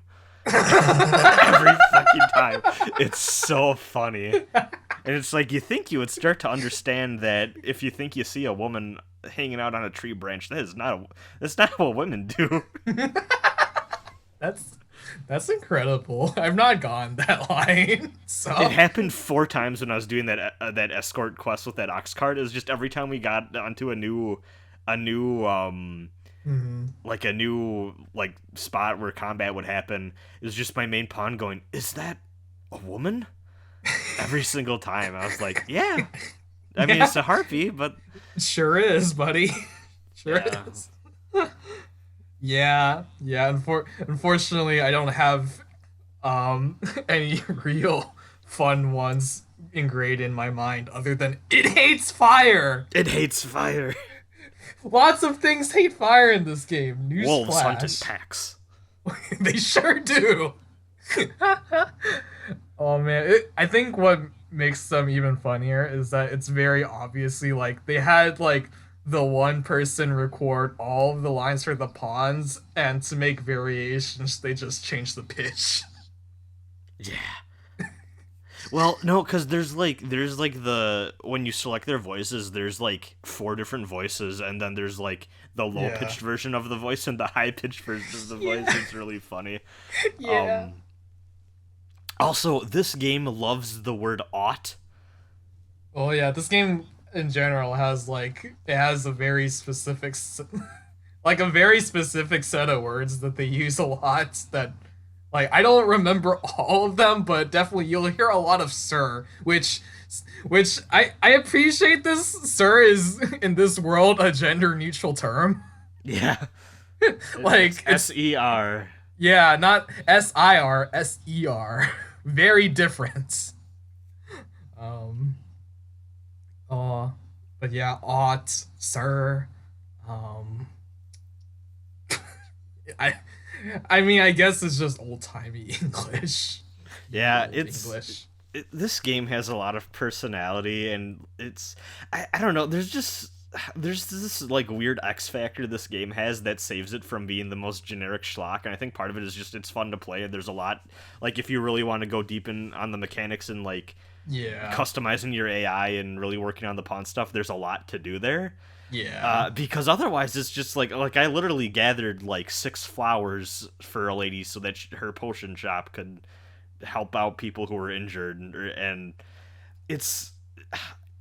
Every fucking time. It's so funny. And it's like, you think you would start to understand that if you think you see a woman hanging out on a tree branch, that's not what women do. that's that's incredible. I've not gone that line. So It happened 4 times when I was doing that escort quest with that ox cart. It was just every time we got onto a new mhm. like a new like spot where combat would happen, it was just my main pawn going, is that a woman? Every single time. I was like, yeah. I mean, Yeah, it's a harpy, but sure is, buddy. Sure yeah. is. Yeah, yeah. Unfortunately, I don't have any real fun ones ingrained in my mind other than it hates fire. It hates fire. Lots of things hate fire in this game. Wolves hunt in Newsflash. packs. They sure do. Oh man, I think what makes them even funnier is that it's very obviously like they had like the one person record all of the lines for the pawns, and to make variations, they just changed the pitch. Yeah. Well, no, because there's like the when you select their voices, there's like four different voices, and then there's like the low Yeah. pitched version of the voice and the high pitched version of the voice. Yeah. It's really funny. Yeah. Um, Also, this game loves the word ought. Oh yeah, this game in general has like it has a very specific like a very specific set of words that they use a lot that like I don't remember all of them, but definitely you'll hear a lot of sir, which I appreciate this sir is in this world a gender neutral term. Yeah. It's Like it's SER. yeah, not SIR, SER. Very different. Um oh, but yeah, ought, sir. Um I I mean, I guess it's just old-timey English. Ye Yeah, old it's English. this game has a lot of personality, and I don't know, there's this like weird X factor this game has that saves it from being the most generic schlock, and I think part of it is just it's fun to play. There's a lot, like, if you really want to go deep in on the mechanics and like Yeah. customizing your AI and really working on the pawn stuff, there's a lot to do there. Yeah. Because otherwise it's just like I literally gathered like six flowers for a lady so that her potion shop could help out people who were injured, and it's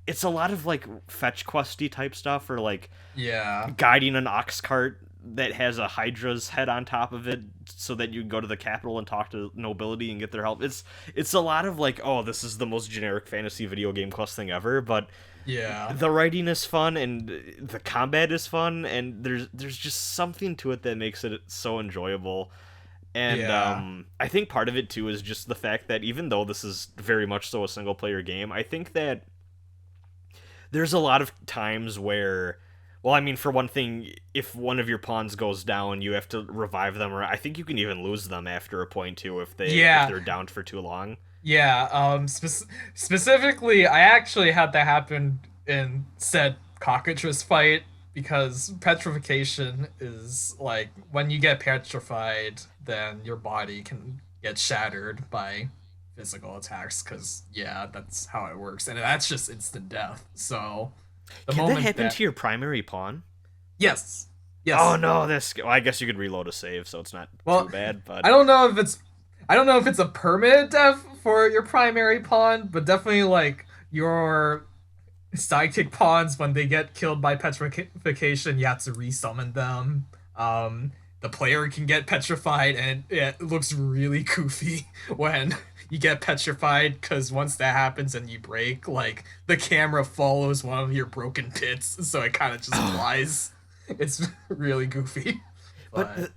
it's a lot of like fetch questy type stuff, or like Yeah. guiding an ox cart that has a hydra's head on top of it so that you can go to the capital and talk to nobility and get their help. It's a lot of like, oh, this is the most generic fantasy video game quest thing ever, but Yeah. the writing is fun and the combat is fun, and there's just something to it that makes it so enjoyable. And Yeah. I think part of it too is just the fact that even though this is very much so a single player game, I think that there's a lot of times where, well, I mean, for one thing, if one of your pawns goes down, you have to revive them, or I think you can even lose them after a point too if Yeah. they're down for too long. Yeah, specifically, I actually had that happen in said cockatrice fight because petrification is like when you get petrified, then your body can get shattered by physical attacks. Because yeah, that's how it works, and that's just instant death. So the Can that moment happen that to your primary pawn? yes, Oh yes, no, this. Well, I guess you could reload a save, so it's not too well, bad. But I don't know if it's I don't know if it's a permanent death for your primary pawn, but definitely like your sidekick pawns when they get killed by petrification, you have to resummon them. The player can get petrified, and it looks really goofy when you get petrified because once that happens and you break, like the camera follows one of your broken pits, so it kind of just flies. It's really goofy, but but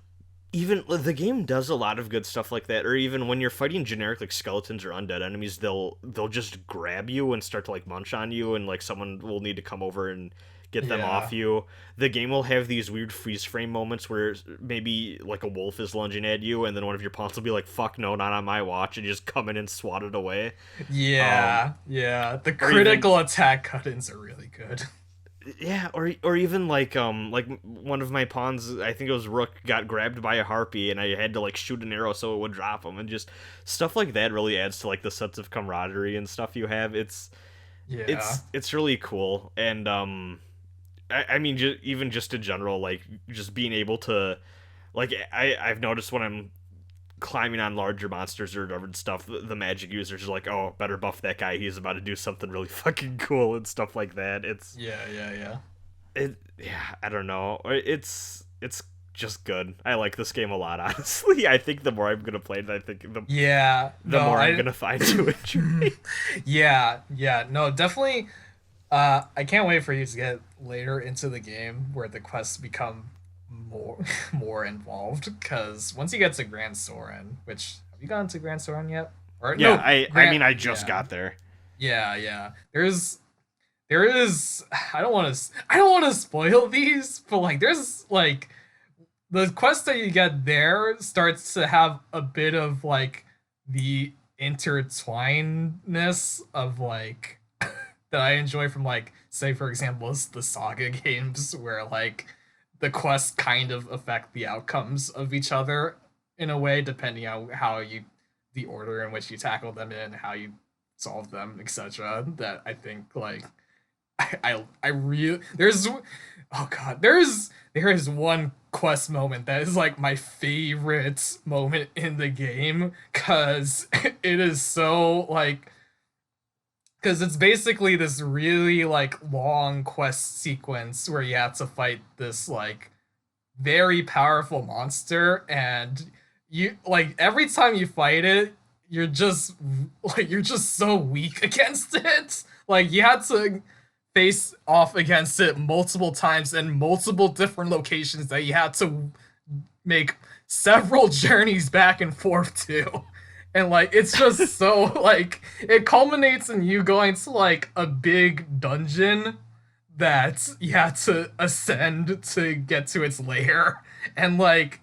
even the game does a lot of good stuff like that. Or even when you're fighting generic like skeletons or undead enemies, they'll just grab you and start to like munch on you, and like someone will need to come over and get them yeah. off you. The game will have these weird freeze frame moments where maybe like a wolf is lunging at you, and then one of your pawns will be like, "Fuck no, not on my watch," and you just come in and swat it away. Um, Yeah, yeah. The or even critical attack cut-ins are really good. Yeah, or even like one of my pawns, I think it was Rook, got grabbed by a harpy, and I had to like shoot an arrow so it would drop him, and just stuff like that really adds to like the sense of camaraderie and stuff you have. Yeah. It's really cool, and I mean, even just in general, like just being able to, like, I've noticed when I'm climbing on larger monsters or whatever and stuff, the magic users are like, oh, better buff that guy, he's about to do something really fucking cool and stuff like that. Yeah, yeah, yeah. Yeah, I don't know. It's just good. I like this game a lot, honestly. I think the more I'm gonna play it, I think Yeah. the No, more I'm I gonna find to enjoy. Yeah, yeah. No, definitely I can't wait for you to get later into the game where the quests become more more involved, because once you get to Grand Soren, which have you gotten to Grand Soren yet? Or Yeah, no, I mean I just got there. yeah. There is I don't want to spoil these, but like there's like the quest that you get there starts to have a bit of like the intertwinedness of like that I enjoy from like say for example the Saga games where like the quests kind of affect the outcomes of each other in a way depending on how you the order in which you tackle them in, how you solve them, etc. That I think like I really there's oh god there is one quest moment that is like my favorite moment in the game because it is so like because it's basically this really like long quest sequence where you have to fight this like very powerful monster, and you like every time you fight it you're just so weak against it. Like you had to face off against it multiple times in multiple different locations that you had to make several journeys back and forth to. And like it's just so like it culminates in you going to like a big dungeon that you had to ascend to get to its lair. And like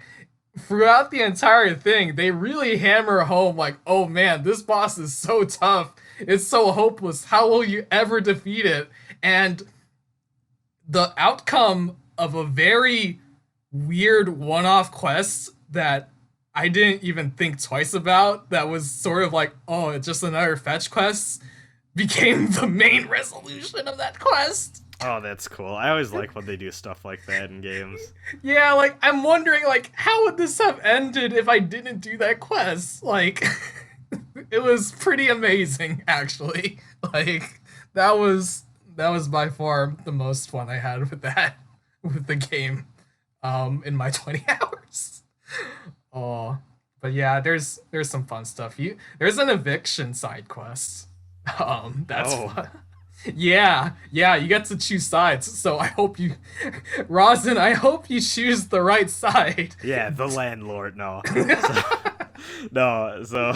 throughout the entire thing, they really hammer home like, oh man, this boss is so tough. It's so hopeless. How will you ever defeat it? And the outcome of a very weird one-off quest that I didn't even think twice about, that was sort of like, oh, it's just another fetch quest, became the main resolution of that quest. Oh, that's cool. I always like when they do stuff like that in games. Yeah, like I'm wondering like how would this have ended if I didn't do that quest? Like it was pretty amazing actually. Like that was by far the most fun I had with that with the game in my 20 hours. Oh, but yeah, there's some fun stuff. There's an eviction side quest. That's fun. Yeah, you get to choose sides. So I hope you, Rosin, I hope you choose the right side. Yeah, the landlord. No, no. So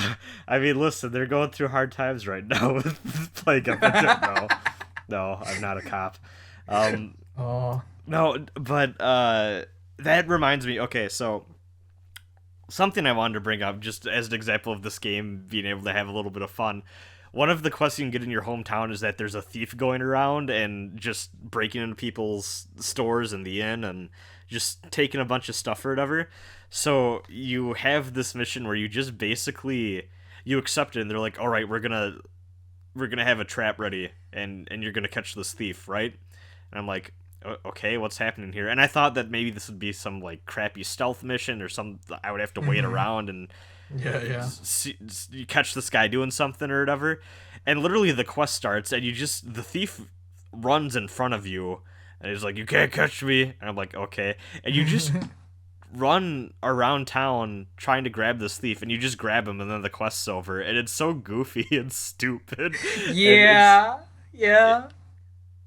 I mean, listen, they're going through hard times right now with playing up. No, I'm not a cop. Oh, No, but that reminds me. Okay, so something I wanted to bring up just as an example of this game being able to have a little bit of fun. One of the quests you can get in your hometown is that there's a thief going around and just breaking into people's stores in the inn and just taking a bunch of stuff or whatever. So you have this mission where you just basically you accept it and they're like, all right, we're gonna have a trap ready and you're gonna catch this thief, right? And I'm like, okay, what's happening here? And I thought that maybe this would be some like crappy stealth mission or some I would have to wait around and you catch this guy doing something or whatever. And literally the quest starts and the thief runs in front of you and he's like, you can't catch me. And I'm like, okay. And you just run around town trying to grab this thief and you just grab him and then the quest's over. And it's so goofy and stupid. Yeah.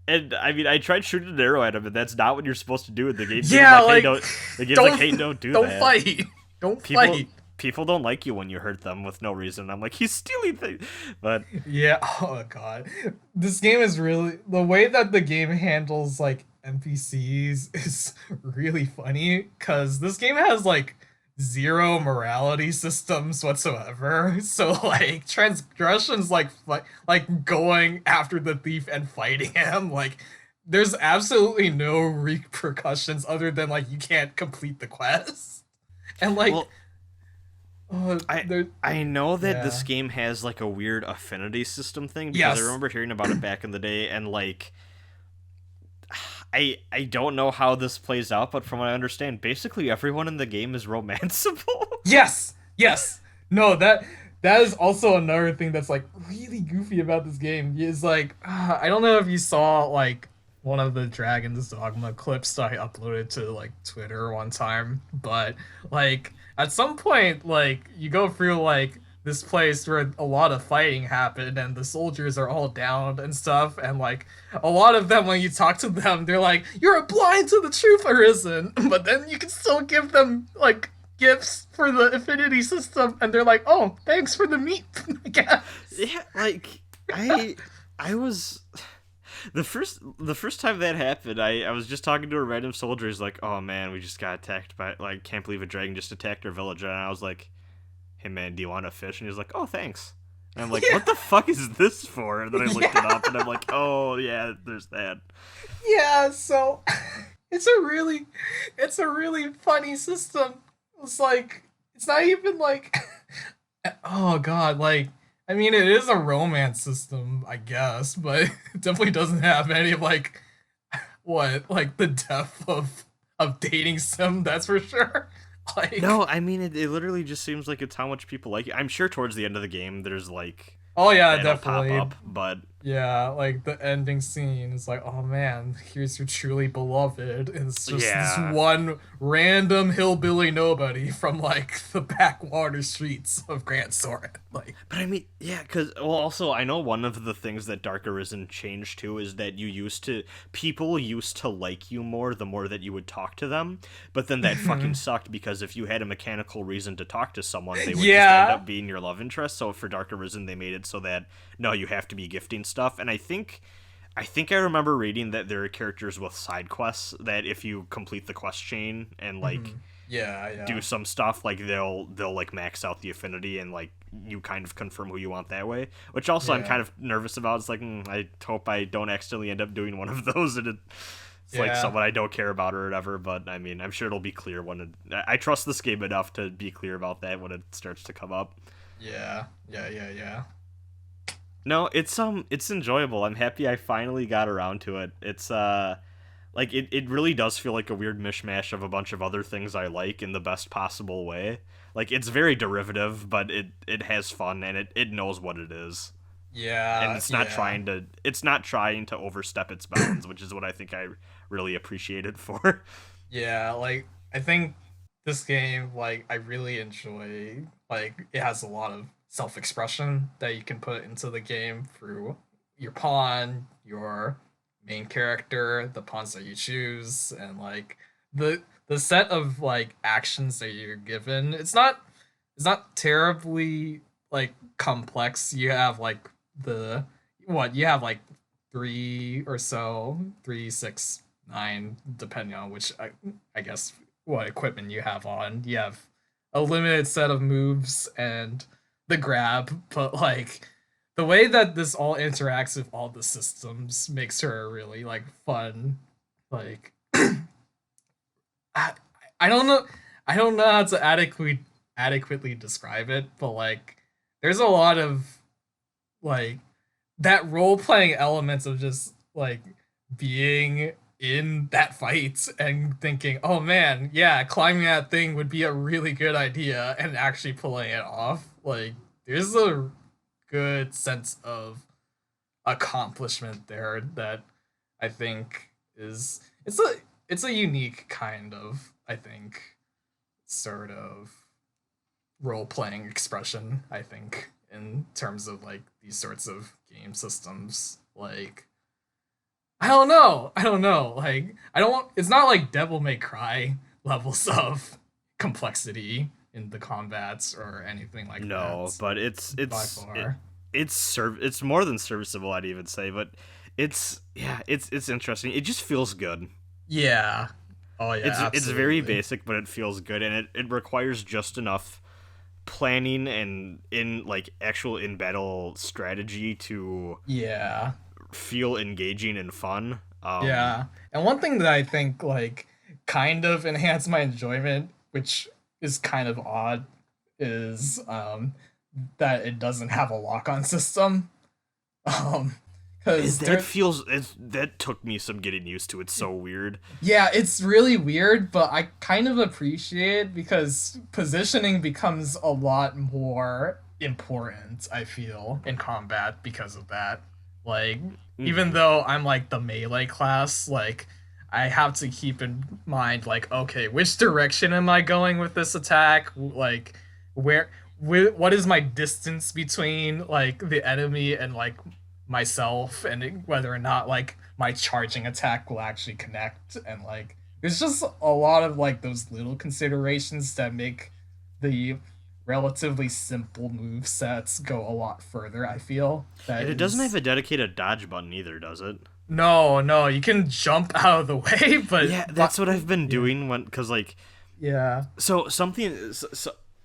And I mean, I tried shooting an arrow at him, and that's not what you're supposed to do in the game. Yeah, like, the game's like, hey, don't do that. Don't fight. Don't fight. People don't like you when you hurt them with no reason. I'm like, he's stealing things. But yeah, oh god. This game is really the way that the game handles like NPCs is really funny because this game has like zero morality systems whatsoever. So like transgressions like going after the thief and fighting him, like there's absolutely no repercussions other than like you can't complete the quest. And like I know that this game has like a weird affinity system thing because I remember hearing about it back in the day and like I don't know how this plays out, but from what I understand, basically everyone in the game is romanceable. Yes. No, that is also another thing that's like really goofy about this game. Is like I don't know if you saw like one of the Dragon's Dogma clips that I uploaded to like Twitter one time, but like at some point like you go through like this place where a lot of fighting happened and the soldiers are all down and stuff, and like a lot of them when you talk to them they're like, you're blind to the truth arisen, but then you can still give them like gifts for the affinity system and they're like, oh, thanks for the meat. I guess. Yeah, like I was the first time that happened, I was just talking to a random soldier. He's like, "Oh man, we just got attacked by like can't believe a dragon just attacked our village." And I was like, "Hey man, do you want a fish?" And he was like, "Oh, thanks." And I'm like, Yeah. "What the fuck is this for?" And then I looked it Yeah. up, and I'm like, "Oh yeah, there's that." Yeah, so it's a really funny system. It's like it's not even like oh god, like I mean it is a romance system, I guess, but it definitely doesn't have any like what, like the depth of dating sim, that's for sure. Like No, I mean it literally just seems like it's how much people like it. I'm sure towards the end of the game, there's like oh yeah, that'll pop definitely. up, but Yeah, like the ending scene is like, oh man, here's your truly beloved. And it's just this yeah. one random hillbilly nobody from like the backwater streets of Grand Soren. Like, But I mean, yeah, because well, also I know one of the things that Dark Arisen changed too is that people used to like you more that you would talk to them, but then that fucking sucked because if you had a mechanical reason to talk to someone, they would just end yeah, up being your love interest. So for Dark Arisen, they made it so that no, you have to be gifting stuff, and I think I remember reading that there are characters with side quests that if you complete the quest chain and like yeah, do yeah, some stuff like they'll like max out the affinity and like you kind of confirm who you want that way, which also I'm yeah, kind of nervous about. It's like I hope I don't accidentally end up doing one of those and it's like yeah, someone I don't care about or whatever. But I mean, I'm sure it'll be clear when I trust this game enough to be clear about that when it starts to come up. yeah, yeah, yeah, yeah. No, it's enjoyable. I'm happy I finally got around to it. It's like it really does feel like a weird mishmash of a bunch of other things I like in the best possible way. Like it's very derivative, but it has fun and it knows what it is. And Yeah, yeah. it's not trying to overstep its bounds, which is what I think I really appreciate it for. Yeah, like I think this game, like I really enjoy, like it has a lot of self-expression that you can put into the game through your pawn, your main character, the pawns that you choose, and like the set of like actions that you're given. It's not terribly like complex. You have like the what you have like three or so, three, six, nine, depending on which I guess what equipment you have on. You have a limited set of moves and the grab, but like the way that this all interacts with all the systems makes her a really like fun, like I, I don't know, I don't know how to adequately describe it, but like there's a lot of like that role playing elements of just like being in that fight and thinking, oh man, yeah, climbing that thing would be a really good idea, and actually pulling it off. Like, there's a good sense of accomplishment there that I think is it's a unique kind of, I think, sort of role playing expression, I think, in terms of like these sorts of game systems. Like, I don't know. I don't know. Like, I don't want, it's not like Devil May Cry levels of complexity in the combats or anything like No, that but by far. it's more than serviceable, I'd even say, but it's interesting. It just feels good. Yeah. Oh yeah, It's very absolutely. basic, but it feels good, and it requires just enough planning and in like actual in battle strategy to Yeah. feel engaging and fun. Yeah. And one thing that I think like kind of enhanced my enjoyment, which is kind of odd, is that it doesn't have a lock-on system. Um because there That took me some getting used to. It's so weird. yeah, it's really weird, but I kind of appreciate it because positioning becomes a lot more important, I feel, in combat because of that. Like, even Hmm. though I'm like the melee class, like, I have to keep in mind, like, okay, which direction am I going with this attack? Like, where what is my distance between like the enemy and like myself, and whether or not like my charging attack will actually connect, and like there's just a lot of like those little considerations that make the relatively simple move sets go a lot further. I feel that And it doesn't have is a dedicated dodge button either, does it? no, you can jump out of the way, but Yeah, that's what I've been doing when, cause like, yeah. so something,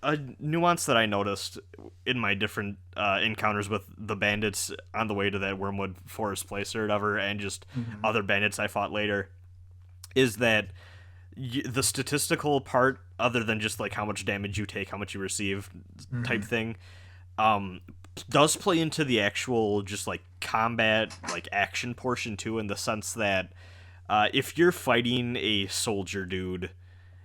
a nuance that I noticed in my different encounters with the bandits on the way to that Wormwood Forest place or whatever, and just other bandits I fought later, is that the statistical part, other than just like how much damage you take, how much you receive, type thing, um, does play into the actual just like combat, like action portion too, in the sense that if you're fighting a soldier dude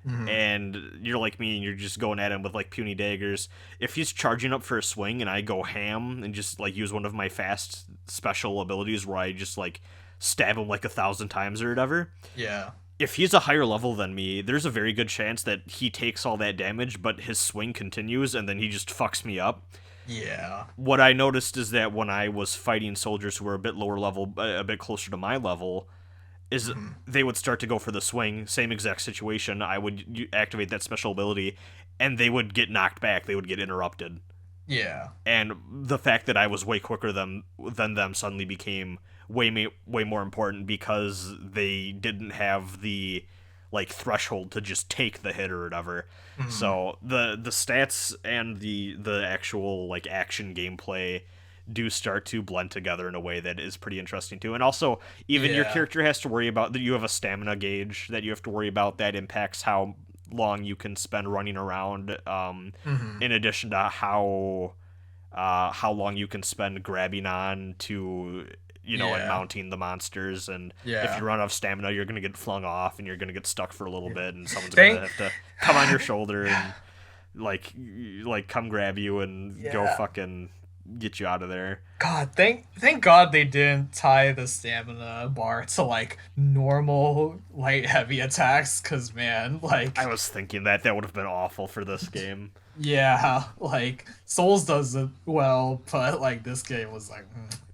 and you're like me and you're just going at him with like puny daggers, if he's charging up for a swing and I go ham and just like use one of my fast special abilities where I just like stab him like 1,000 times or whatever, Yeah. if he's a higher level than me, there's a very good chance that he takes all that damage, but his swing continues and then he just fucks me up. Yeah. What I noticed is that when I was fighting soldiers who were a bit lower level, a bit closer to my level, is they would start to go for the swing, same exact situation. I would activate that special ability, and they would get knocked back. They would get interrupted. Yeah. And the fact that I was way quicker than them suddenly became way more important because they didn't have the like threshold to just take the hit or whatever. So the stats and the actual like action gameplay do start to blend together in a way that is pretty interesting too. And also, even your Yeah. character has to worry about that. You have a stamina gauge that you have to worry about that impacts how long you can spend running around. In addition to how long you can spend grabbing on to and Yeah. mounting the monsters. And if Yeah. you run out of stamina, you're gonna get flung off and you're gonna get stuck for a little bit, and someone's Thank- gonna have to come on your shoulder and like come grab you and go Yeah. fucking get you out of there. God, thank God they didn't tie the stamina bar to like normal light heavy attacks, cause man, like I was thinking that would have been awful for this game. yeah, like Souls does it well, but like this game was like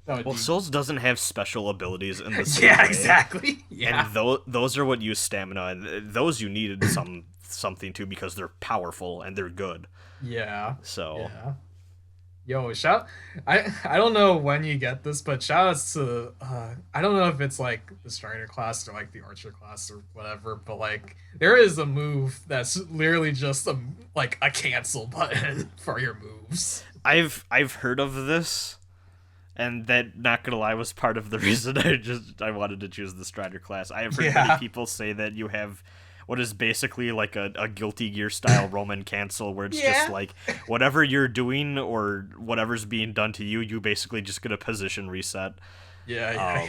that would Well, be... Souls doesn't have special abilities in the same yeah, way. exactly. Yeah. And those are what use stamina, and those you needed something to because they're powerful and they're good. Yeah. So Yeah. Yo, I don't know when you get this, but shout outs to I don't know if it's like the strider class or like the archer class or whatever, but like there is a move that's literally just like a cancel button for your moves. I've heard of this, and that, not gonna lie, was part of the reason I wanted to choose the Strider class. I have heard Yeah. many people say that you have what is basically like a Guilty Gear style Roman cancel, where it's just Yeah. like whatever you're doing or whatever's being done to you, you basically just get a position reset. Yeah.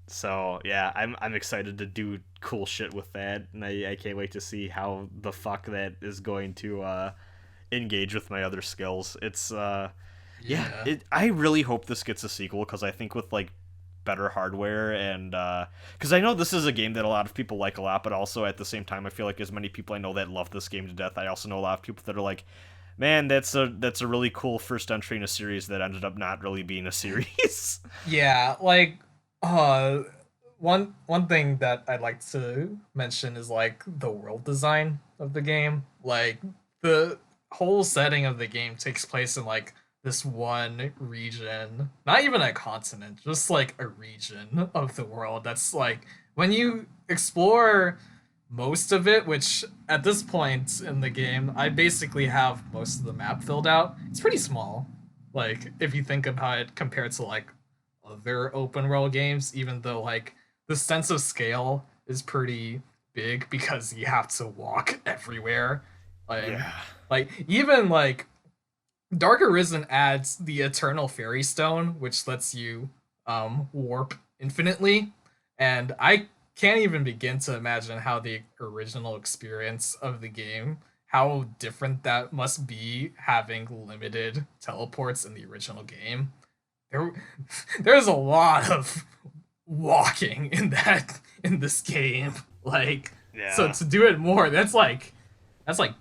So yeah, I'm excited to do cool shit with that, and I can't wait to see how the fuck that is going to engage with my other skills. It's I really hope this gets a sequel, because I think with like better hardware, and because I know this is a game that a lot of people like a lot, but also at the same time I feel like as many people I know that love this game to death, I also know a lot of people that are like, man, that's a really cool first entry in a series that ended up not really being a series. Yeah, like one thing that I'd like to mention is like the world design of the game. Like the whole setting of the game takes place in like this one region, not even a continent, just like a region of the world. That's like when you explore most of it, which at this point in the game, I basically have most of the map filled out. It's pretty small. Like if you think about it compared to like other open world games, even though like the sense of scale is pretty big because you have to walk everywhere. Like, Yeah. like even like Dark Arisen adds the Eternal Fairy Stone, which lets you warp infinitely, and I can't even begin to imagine how the original experience of the game, how different that must be having limited teleports in the original game. There's a lot of walking in this game. Like, so Yeah. to do it more, that's like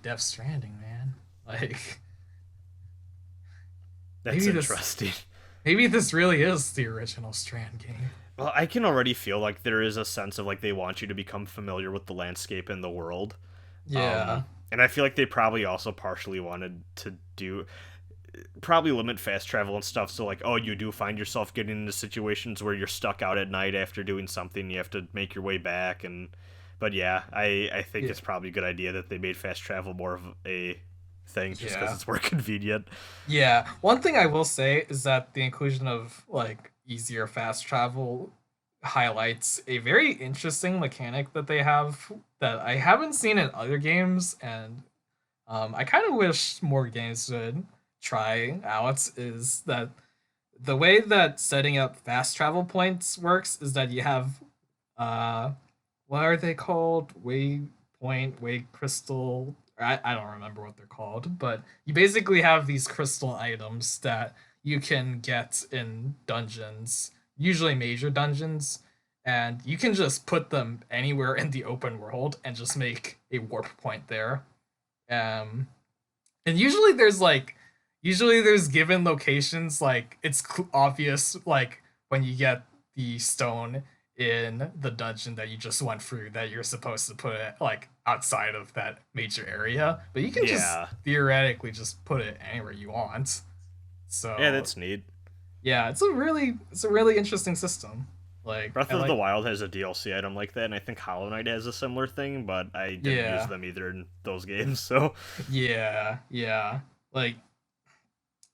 Death Stranding, man. Like, That's maybe this interesting. maybe this really is the original Strand game. Well, I can already feel like there is a sense of like they want you to become familiar with the landscape and the world. Yeah. And I feel like they probably also partially wanted to do probably limit fast travel and stuff. So like, oh, you do find yourself getting into situations where you're stuck out at night after doing something, you have to make your way back. And but yeah, I think Yeah. it's probably a good idea that they made fast travel more of a thing just because Yeah. it's more convenient. Yeah. One thing I will say is that the inclusion of like easier fast travel highlights a very interesting mechanic that they have that I haven't seen in other games, and I kind of wish more games would try out. Is that the way that setting up fast travel points works? Is that you have uh, what are they called? Waypoint, way crystal. I don't remember what they're called, but you basically have these crystal items that you can get in dungeons, usually major dungeons, and you can just put them anywhere in the open world and just make a warp point there. Um, and usually there's given locations, like it's obvious, like when you get the stone in the dungeon that you just went through, that you're supposed to put it like outside of that major area, but you can just Yeah. theoretically just put it anywhere you want. Yeah, So that's neat. yeah, it's a really interesting system. Like Breath I of the like Wild has a DLC item like that, and I think Hollow Knight has a similar thing, but I didn't use yeah, them either in those games, so yeah. Like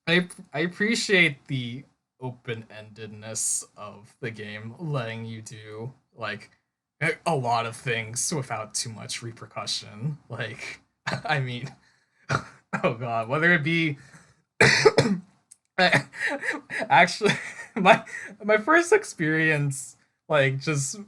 I appreciate the open-endedness of the game, letting you do like a lot of things without too much repercussion. Like, I mean, oh god, whether it be actually my first experience, like just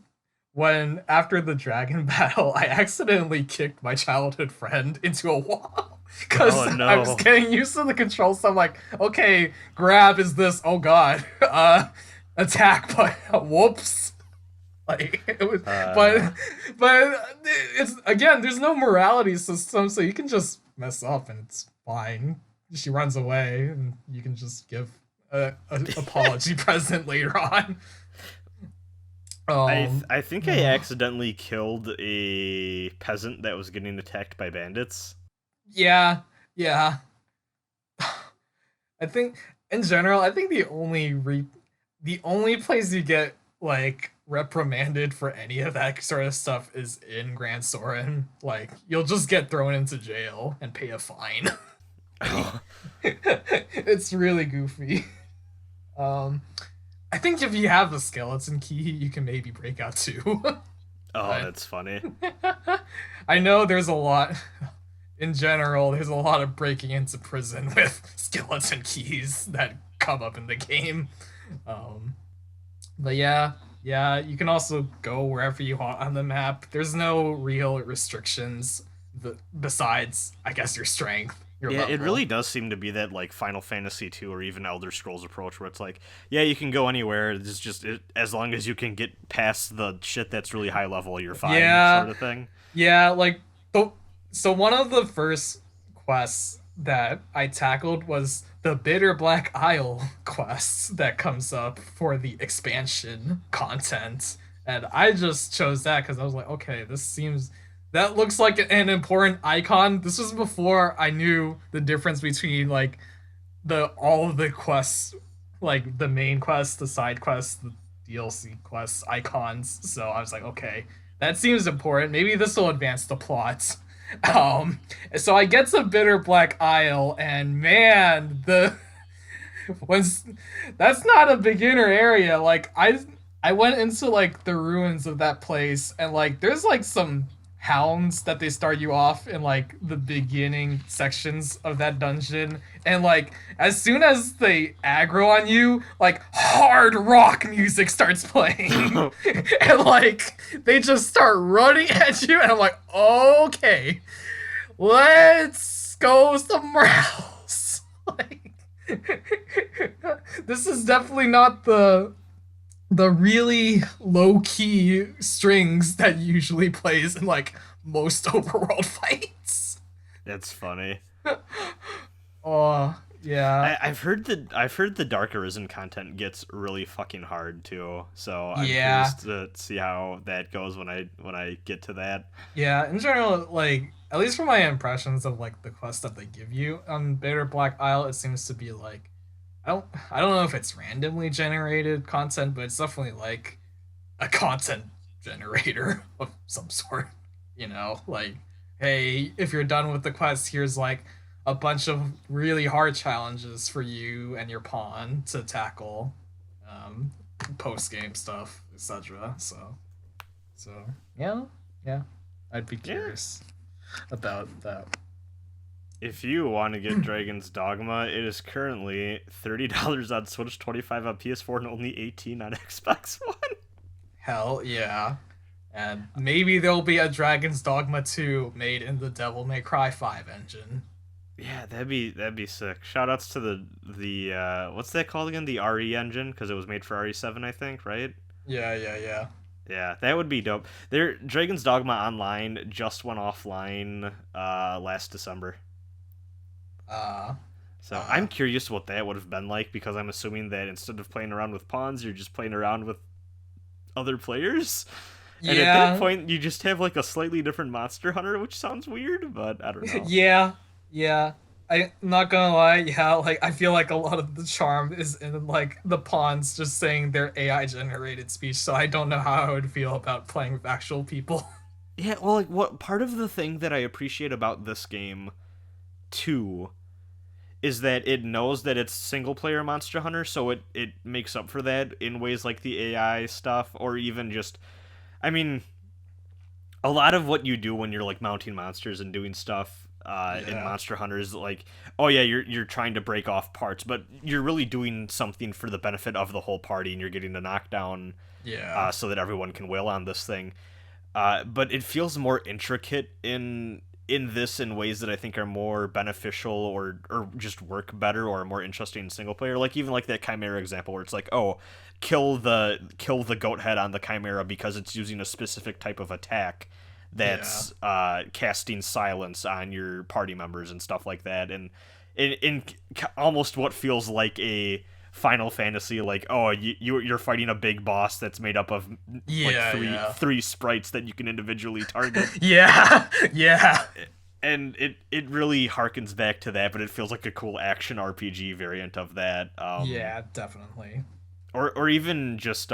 when after the dragon battle, I accidentally kicked my childhood friend into a wall because oh I was no. getting used to the controls. So I'm like, okay, grab is this. Oh god, attack, but whoops. Like it was, Uh, but it's again, there's no morality system, so you can just mess up and it's fine. She runs away, and you can just give a apology present later on. I think I accidentally killed a peasant that was getting attacked by bandits. Yeah, yeah. I think in general, I think the only place you get like reprimanded for any of that sort of stuff is in Grand Soren. Like you'll just get thrown into jail and pay a fine. Like it's really goofy. Um I think if you have the skeleton key, you can maybe break out too. Oh, But that's funny. I know there's a lot in general, there's a lot of breaking into prison with skeleton keys that come up in the game. Um, but yeah, you can also go wherever you want on the map. There's no real restrictions besides, I guess, your strength, your Yeah, it really level. does seem to be that like Final Fantasy 2 or even Elder Scrolls approach where it's like, yeah, you can go anywhere. It's just as long as you can get past the shit that's really high level, you're fine, sort Yeah, of thing. yeah, like the so one of the first quests that I tackled was the Bitter Black Isle quest that comes up for the expansion content. And I just chose that because I was like, okay, that looks like an important icon. This was before I knew the difference between like the all of the quests, like the main quests, the side quests, the DLC quests, icons. So I was like, okay, that seems important. Maybe this will advance the plot. Um, so I get to Bitter Black Isle, and man, the once that's not a beginner area. Like I went into like the ruins of that place, and like there's like some hounds that they start you off in like the beginning sections of that dungeon, and like as soon as they aggro on you, like hard rock music starts playing and like they just start running at you, and I'm like, okay, let's go somewhere else. Like this is definitely not the really low key strings that usually plays in like most overworld fights. That's funny. Oh Yeah. I've heard the Dark Arisen content gets really fucking hard too. So I'm Yeah. curious to see how that goes when I get to that. Yeah, in general, like at least from my impressions of like the quest that they give you on Bitter Black Isle, it seems to be like I don't know if it's randomly generated content, but it's definitely like a content generator of some sort. Like, hey, if you're done with the quest, here's like a bunch of really hard challenges for you and your pawn to tackle, um, post game stuff, etc. So yeah, yeah, I'd be Yeah. curious about that. If you want to get Dragon's Dogma, it is currently $30 on Switch, 25 on PS4, and only 18 on Xbox One. Hell yeah. And maybe there'll be a Dragon's Dogma 2 made in the Devil May Cry 5 engine. Yeah, that'd be sick. Shoutouts to the what's that called again? The RE engine, because it was made for RE7, I think, right? Yeah, yeah, yeah. Yeah, that would be dope. There, Dragon's Dogma Online just went offline last December. Uh, So uh, I'm curious what that would have been like, because I'm assuming that instead of playing around with pawns, you're just playing around with other players. And at that yeah, point, you just have like a slightly different monster hunter, which sounds weird, but I don't know. yeah, yeah. I'm not gonna lie, yeah, like I feel like a lot of the charm is in like the pawns just saying their AI generated speech, so I don't know how I would feel about playing with actual people. Yeah, well, like what part of the thing that I appreciate about this game too is that it knows that it's single player Monster Hunter, so it makes up for that in ways like the AI stuff, or even just, I mean, a lot of what you do when you're like mounting monsters and doing stuff in Yeah, Monster Hunter is like, oh yeah, you're trying to break off parts, but you're really doing something for the benefit of the whole party, and you're getting a knockdown yeah, so that everyone can wail on this thing. But it feels more intricate in this in ways that I think are more beneficial, or just work better, or more interesting in single player. Like even like that Chimera example where it's like, oh, kill the goat head on the Chimera because it's using a specific type of attack yeah, that's casting silence on your party members and stuff like that. And in almost what feels like a Final Fantasy, like, oh, you're fighting a big boss that's made up of like yeah, yeah, three sprites that you can individually target. yeah, yeah, And it really harkens back to that, but it feels like a cool action RPG variant of that. yeah, definitely. Or even just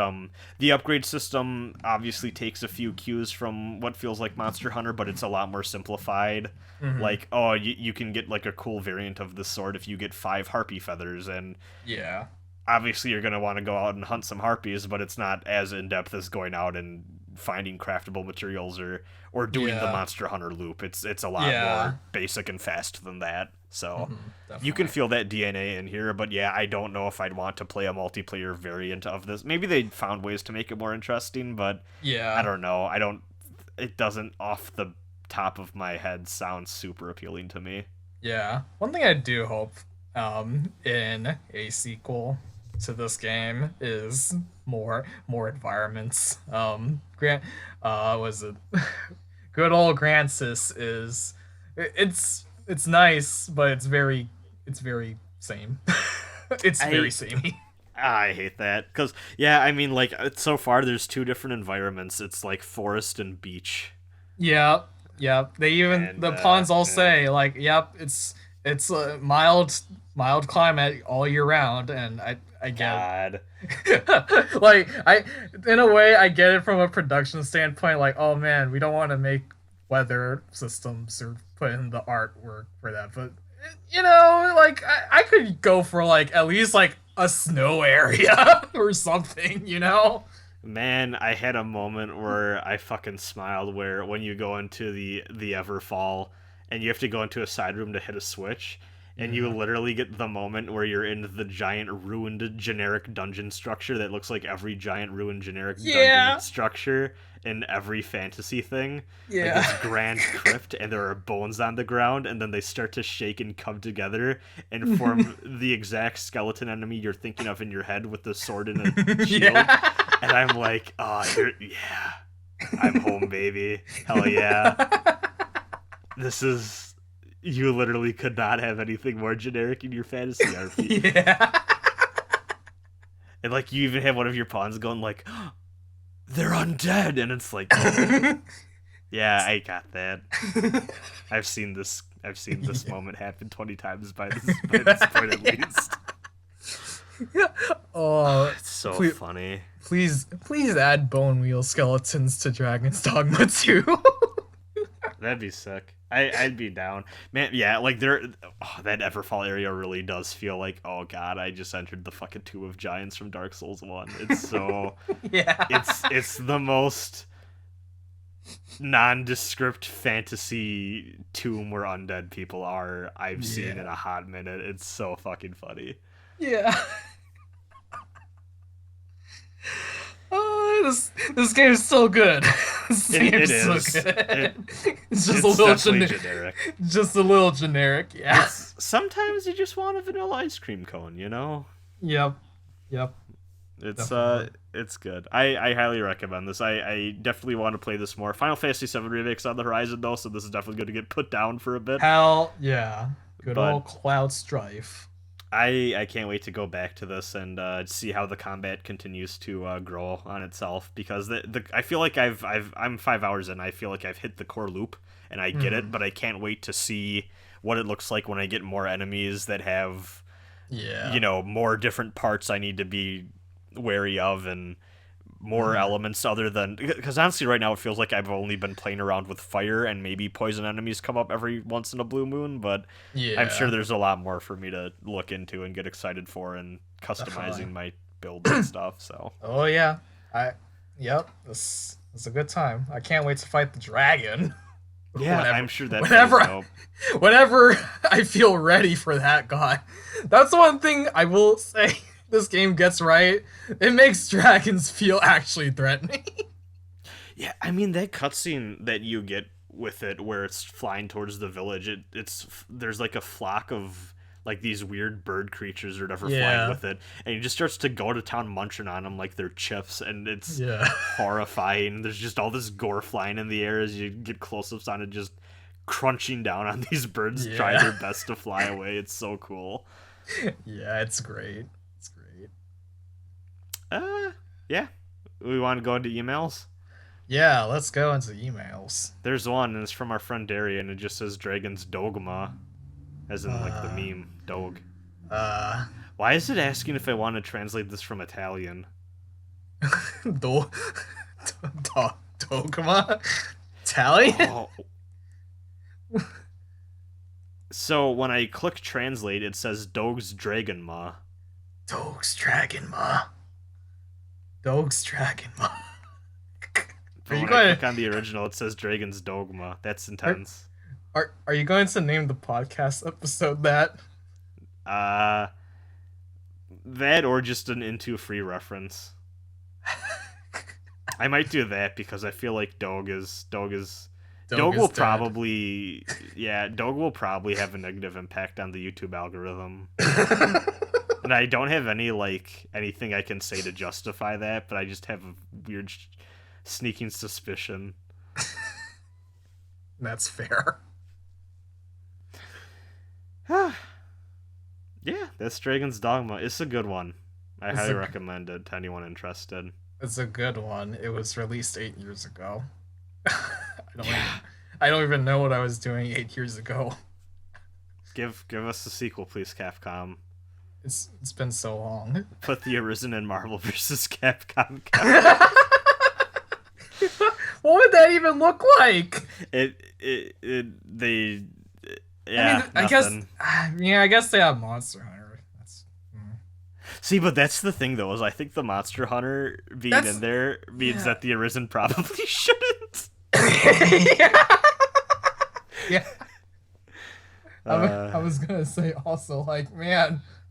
the upgrade system obviously takes a few cues from what feels like Monster Hunter, but it's a lot more simplified. Hmm. Like, oh, you can get like a cool variant of this sword if you get 5 harpy feathers, and Yeah, obviously you're going to want to go out and hunt some harpies, but it's not as in-depth as going out and finding craftable materials, or doing the yeah, Monster Hunter loop. It's a lot yeah. more basic and fast than that. So you can Definitely. feel that DNA in here, but yeah, I don't know if I'd want to play a multiplayer variant of this. Maybe they found ways to make it more interesting, but I Yeah, don't know. I don't It doesn't off the top of my head sound super appealing to me. yeah. One thing I do hope, in a sequel to this game is more environments. Grant, was it good old Grancis is it's nice, but it's very same. It's very I samey. I hate that because yeah, I mean like so far there's 2 different environments. It's like forest and beach, Yeah, yeah. They even and the pawns all say like, "Yep, it's a mild climate all year round," and I get God, like I in a way I get it from a production standpoint. Like, oh man, we don't want to make weather systems or put in the artwork for that, but like I could go for like at least like a snow area or something. man, I had a moment where I fucking smiled where when you go into the Everfall and you have to go into a side room to hit a switch. And you Yeah. literally get the moment where you're in the giant ruined generic dungeon structure that looks like every giant ruined generic dungeon Yeah. structure in every fantasy thing. Like Yeah. this grand crypt, and there are bones on the ground, and then they start to shake and come together and form the exact skeleton enemy you're thinking of in your head with the sword and a shield. Yeah. And I'm like, oh, yeah, I'm home, baby. Hell yeah. This is You literally could not have anything more generic in your fantasy RP. Yeah. And like you even have one of your pawns going like, they're undead, and it's like, yeah, I got that. I've seen this moment happen 20 times by this point at least. Oh, it's so funny. Please add bone wheel skeletons to Dragon's Dogma 2. That'd be sick. I'd be down, man. Yeah, like that Everfall area really does feel like, oh god, I just entered the fucking Tomb of Giants from Dark Souls 1. It's so yeah. It's the most nondescript fantasy tomb where undead people are I've seen in a hot minute. It's so fucking funny. Yeah. Oh, this game is so good. It is. So good. It's just a little generic. Just a little generic, yeah. Sometimes you just want a vanilla ice cream cone, you know? Yep. It's Definitely. it's good. I highly recommend this. I definitely want to play this more. Final Fantasy VII Remake's on the horizon though, so this is definitely going to get put down for a bit. Hell yeah. Good old Cloud Strife. I can't wait to go back to this and see how the combat continues to grow on itself, because I feel like I'm 5 hours in. I feel like I've hit the core loop and I get it, but I can't wait to see what it looks like when I get more enemies that have more different parts I need to be wary of, and more elements other than, because honestly right now it feels like I've only been playing around with fire and maybe poison enemies come up every once in a blue moon, but I'm sure there's a lot more for me to look into and get excited for, and customizing my builds and stuff. So oh yeah, this is a good time. I can't wait to fight the dragon. Yeah, I'm sure that whenever I feel ready for that guy. That's one thing I will say this game gets right. It makes dragons feel actually threatening. Yeah, I mean, that cutscene that you get with it where it's flying towards the village, there's like a flock of like these weird bird creatures or whatever flying with it, and he just starts to go to town munching on them like they're chips, and it's horrifying. There's just all this gore flying in the air as you get close-ups on it, just crunching down on these birds, trying their best to fly away. It's so cool. Yeah, it's great. Yeah. We want to go into emails? Yeah, let's go into emails. There's one, and it's from our friend Darian, and it just says Dragon's Dogma, as in like the meme, dog. Why is it asking if I want to translate this from Italian? Dogma? Italian? Oh. So when I click translate, it says Dog's Dragonma. Dog's Dragonma. Dog's Dragonma. When I click on the original, it says Dragon's Dogma. That's intense. Are you going to name the podcast episode that? That or just an Into Free reference. I might do that because I feel like Dog will probably have a negative impact on the YouTube algorithm. And I don't have anything I can say to justify that, but I just have a weird sneaking suspicion. That's fair. Yeah, that's Dragon's Dogma. It's a good one. I highly recommend it to anyone interested. It's a good one. It was released 8 years ago. I don't even know what I was doing 8 years ago. Give us the sequel, please, Capcom. It's been so long. Put the Arisen and Marvel vs. Capcom. What would that even look like? I guess they have Monster Hunter. See, but that's the thing though, is I think the Monster Hunter being in there means that the Arisen probably shouldn't. Yeah. I was gonna say also,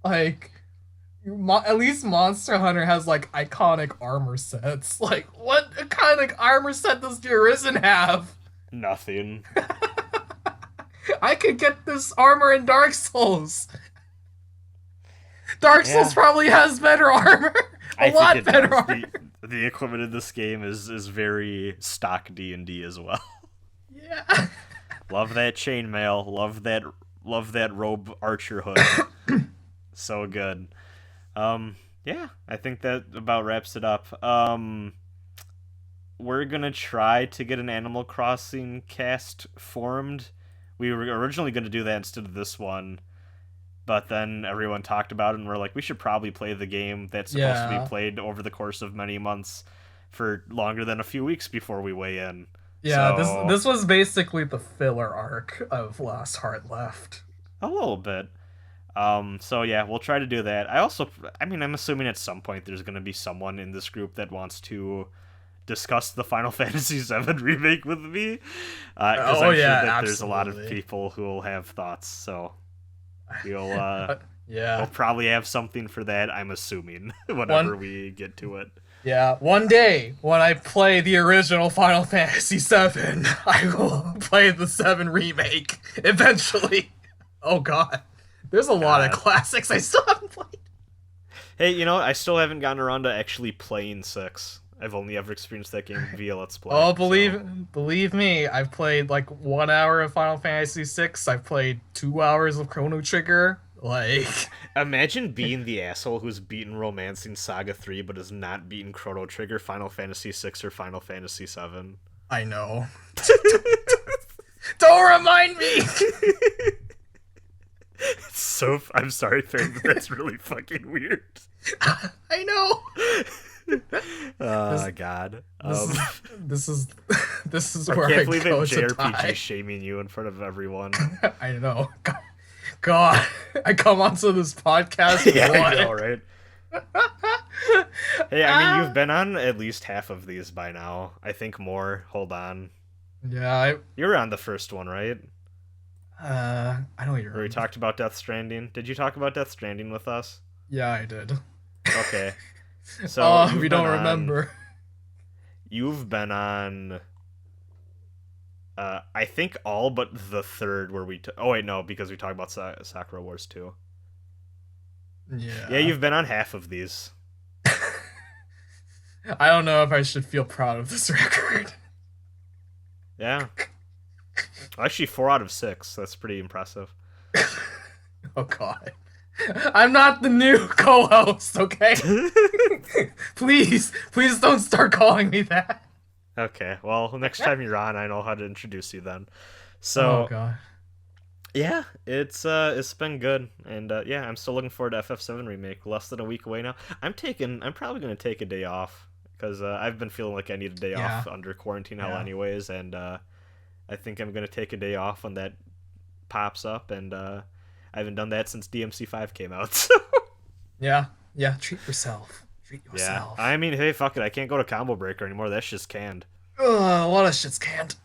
at least Monster Hunter has iconic armor sets. What iconic armor set does the Arisen have? Nothing. I could get this armor in Dark Souls. Dark Souls probably has better armor. A lot better armor. The equipment in this game is very stock D&D as well. Yeah. Love that chainmail. Love that robe archer hood. So good. Yeah, I think that about wraps it up. We're gonna try to get an Animal Crossing cast formed. We were originally gonna do that instead of this one, but then everyone talked about it and we're like, we should probably play the game that's supposed to be played over the course of many months for longer than a few weeks before we weigh in. Yeah, So, this was basically the filler arc of Last Heart Left. a little bit. So yeah, we'll try to do that. I'm assuming at some point there's going to be someone in this group that wants to discuss the Final Fantasy VII remake with me. Because I'm sure that there's a lot of people who will have thoughts. So we'll probably have something for that, I'm assuming, whenever we get to it. Yeah, one day when I play the original Final Fantasy VII, I will play the 7 remake eventually. Oh god. There's a lot of classics I still haven't played. Hey, I still haven't gotten around to actually playing 6. I've only ever experienced that game via Let's Play. Oh, believe me, I've played like 1 hour of Final Fantasy VI. I've played 2 hours of Chrono Trigger. Like, imagine being the asshole who's beaten Romancing Saga 3 but has not beaten Chrono Trigger, Final Fantasy 6, or Final Fantasy 7. I know. Don't remind me! I'm sorry, Fang, but that's really fucking weird. I know. Oh god. This is I where can't I believe go I'm to JRPG die. shaming you in front of everyone. I know. God, I come onto this podcast. Yeah, I know, right? Hey, I mean, you've been on at least half of these by now. I think more. Hold on. Yeah, you were on the first one, right? I know you're. Where we talked about Death Stranding. Did you talk about Death Stranding with us? Yeah, I did. Okay. So we don't remember. You've been on. I think all but the third where we. Oh wait, no, because we talked about Sakura Wars 2. Yeah. Yeah, you've been on half of these. I don't know if I should feel proud of this record. Yeah. Actually, 4 out of 6. That's pretty impressive. Oh god. I'm not the new co-host, okay? Please don't start calling me that. Okay, well, next time you're on, I know how to introduce you then. So, oh god. Yeah, it's been good, and yeah, I'm still looking forward to FF7 remake. Less than a week away now. I'm probably gonna take a day off because I've been feeling like I need a day off under quarantine hell anyways, and I think I'm gonna take a day off when that pops up, and I haven't done that since DMC5 came out. So. Yeah, treat yourself. Yeah, I mean, hey, fuck it, I can't go to Combo Breaker anymore. That shit's canned. A lot of shit's canned.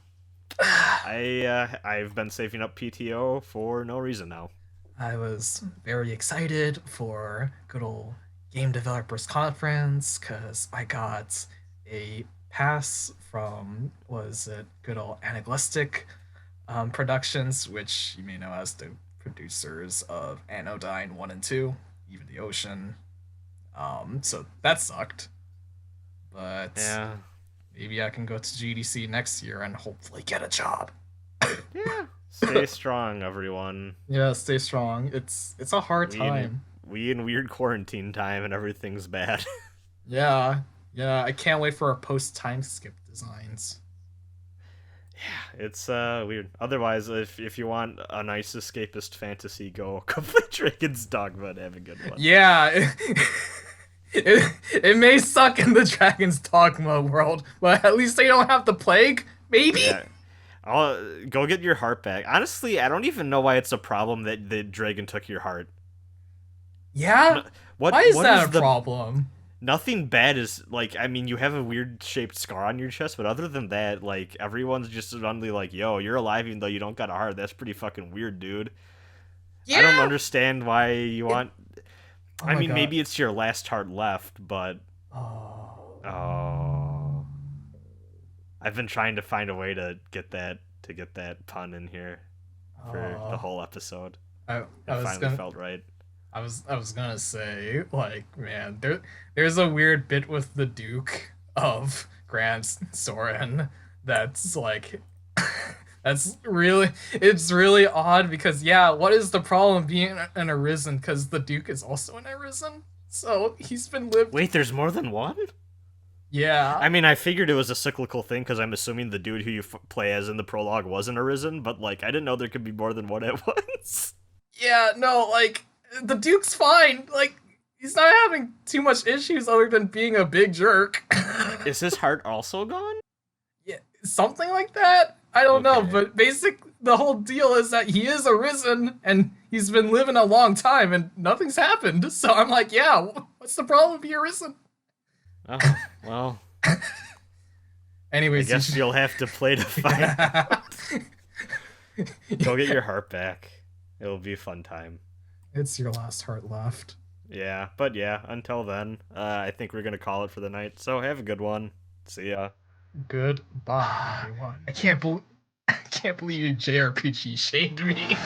I've been saving up PTO for no reason now. I was very excited for good old Game Developers Conference because I got a pass from, good old Anaglistic Productions, which you may know as the producers of Anodyne 1 and 2, Even the Ocean. So that sucked. But yeah. Maybe I can go to GDC next year and hopefully get a job. Yeah. Stay strong, everyone. Yeah, stay strong. It's a hard time. We in weird quarantine time and everything's bad. Yeah. I can't wait for our post-time skip designs. Yeah, it's weird. Otherwise, if you want a nice escapist fantasy, go play Dragon's Dogma and have a good one. Yeah. It may suck in the Dragon's Dogma world, but at least they don't have the plague, maybe? Yeah. I'll go get your heart back. Honestly, I don't even know why it's a problem that the dragon took your heart. Yeah? Why is that a problem? Nothing bad is, like, I mean, you have a weird-shaped scar on your chest, but other than that, like, everyone's just suddenly like, yo, you're alive even though you don't got a heart. That's pretty fucking weird, dude. Yeah. I don't understand why you want... I mean, maybe it's your last heart left, but... Oh. I've been trying to find a way to get that pun in here for the whole episode. It finally felt right. I was gonna say, like, man, there's a weird bit with the Duke of Grand Soren that's like it's really odd because yeah, what is the problem being an Arisen? Because the Duke is also an Arisen, so he's been lived. Wait, there's more than one? Yeah, I mean, I figured it was a cyclical thing because I'm assuming the dude who you play as in the prologue wasn't Arisen, but like I didn't know there could be more than one at once. yeah, no, like the Duke's fine. Like he's not having too much issues other than being a big jerk. Is his heart also gone? Yeah, something like that. I don't know, Okay. but the whole deal is that he is Arisen and he's been living a long time and nothing's happened. So I'm like, yeah, what's the problem with being Arisen? Oh, well, I Anyways, guess you'll have to play to find out. Go get your heart back. It'll be a fun time. It's your last heart left. Yeah, but yeah, until then, I think we're gonna call it for the night. So have a good one. See ya. Goodbye, everyone. I can't believe you JRPG shamed me.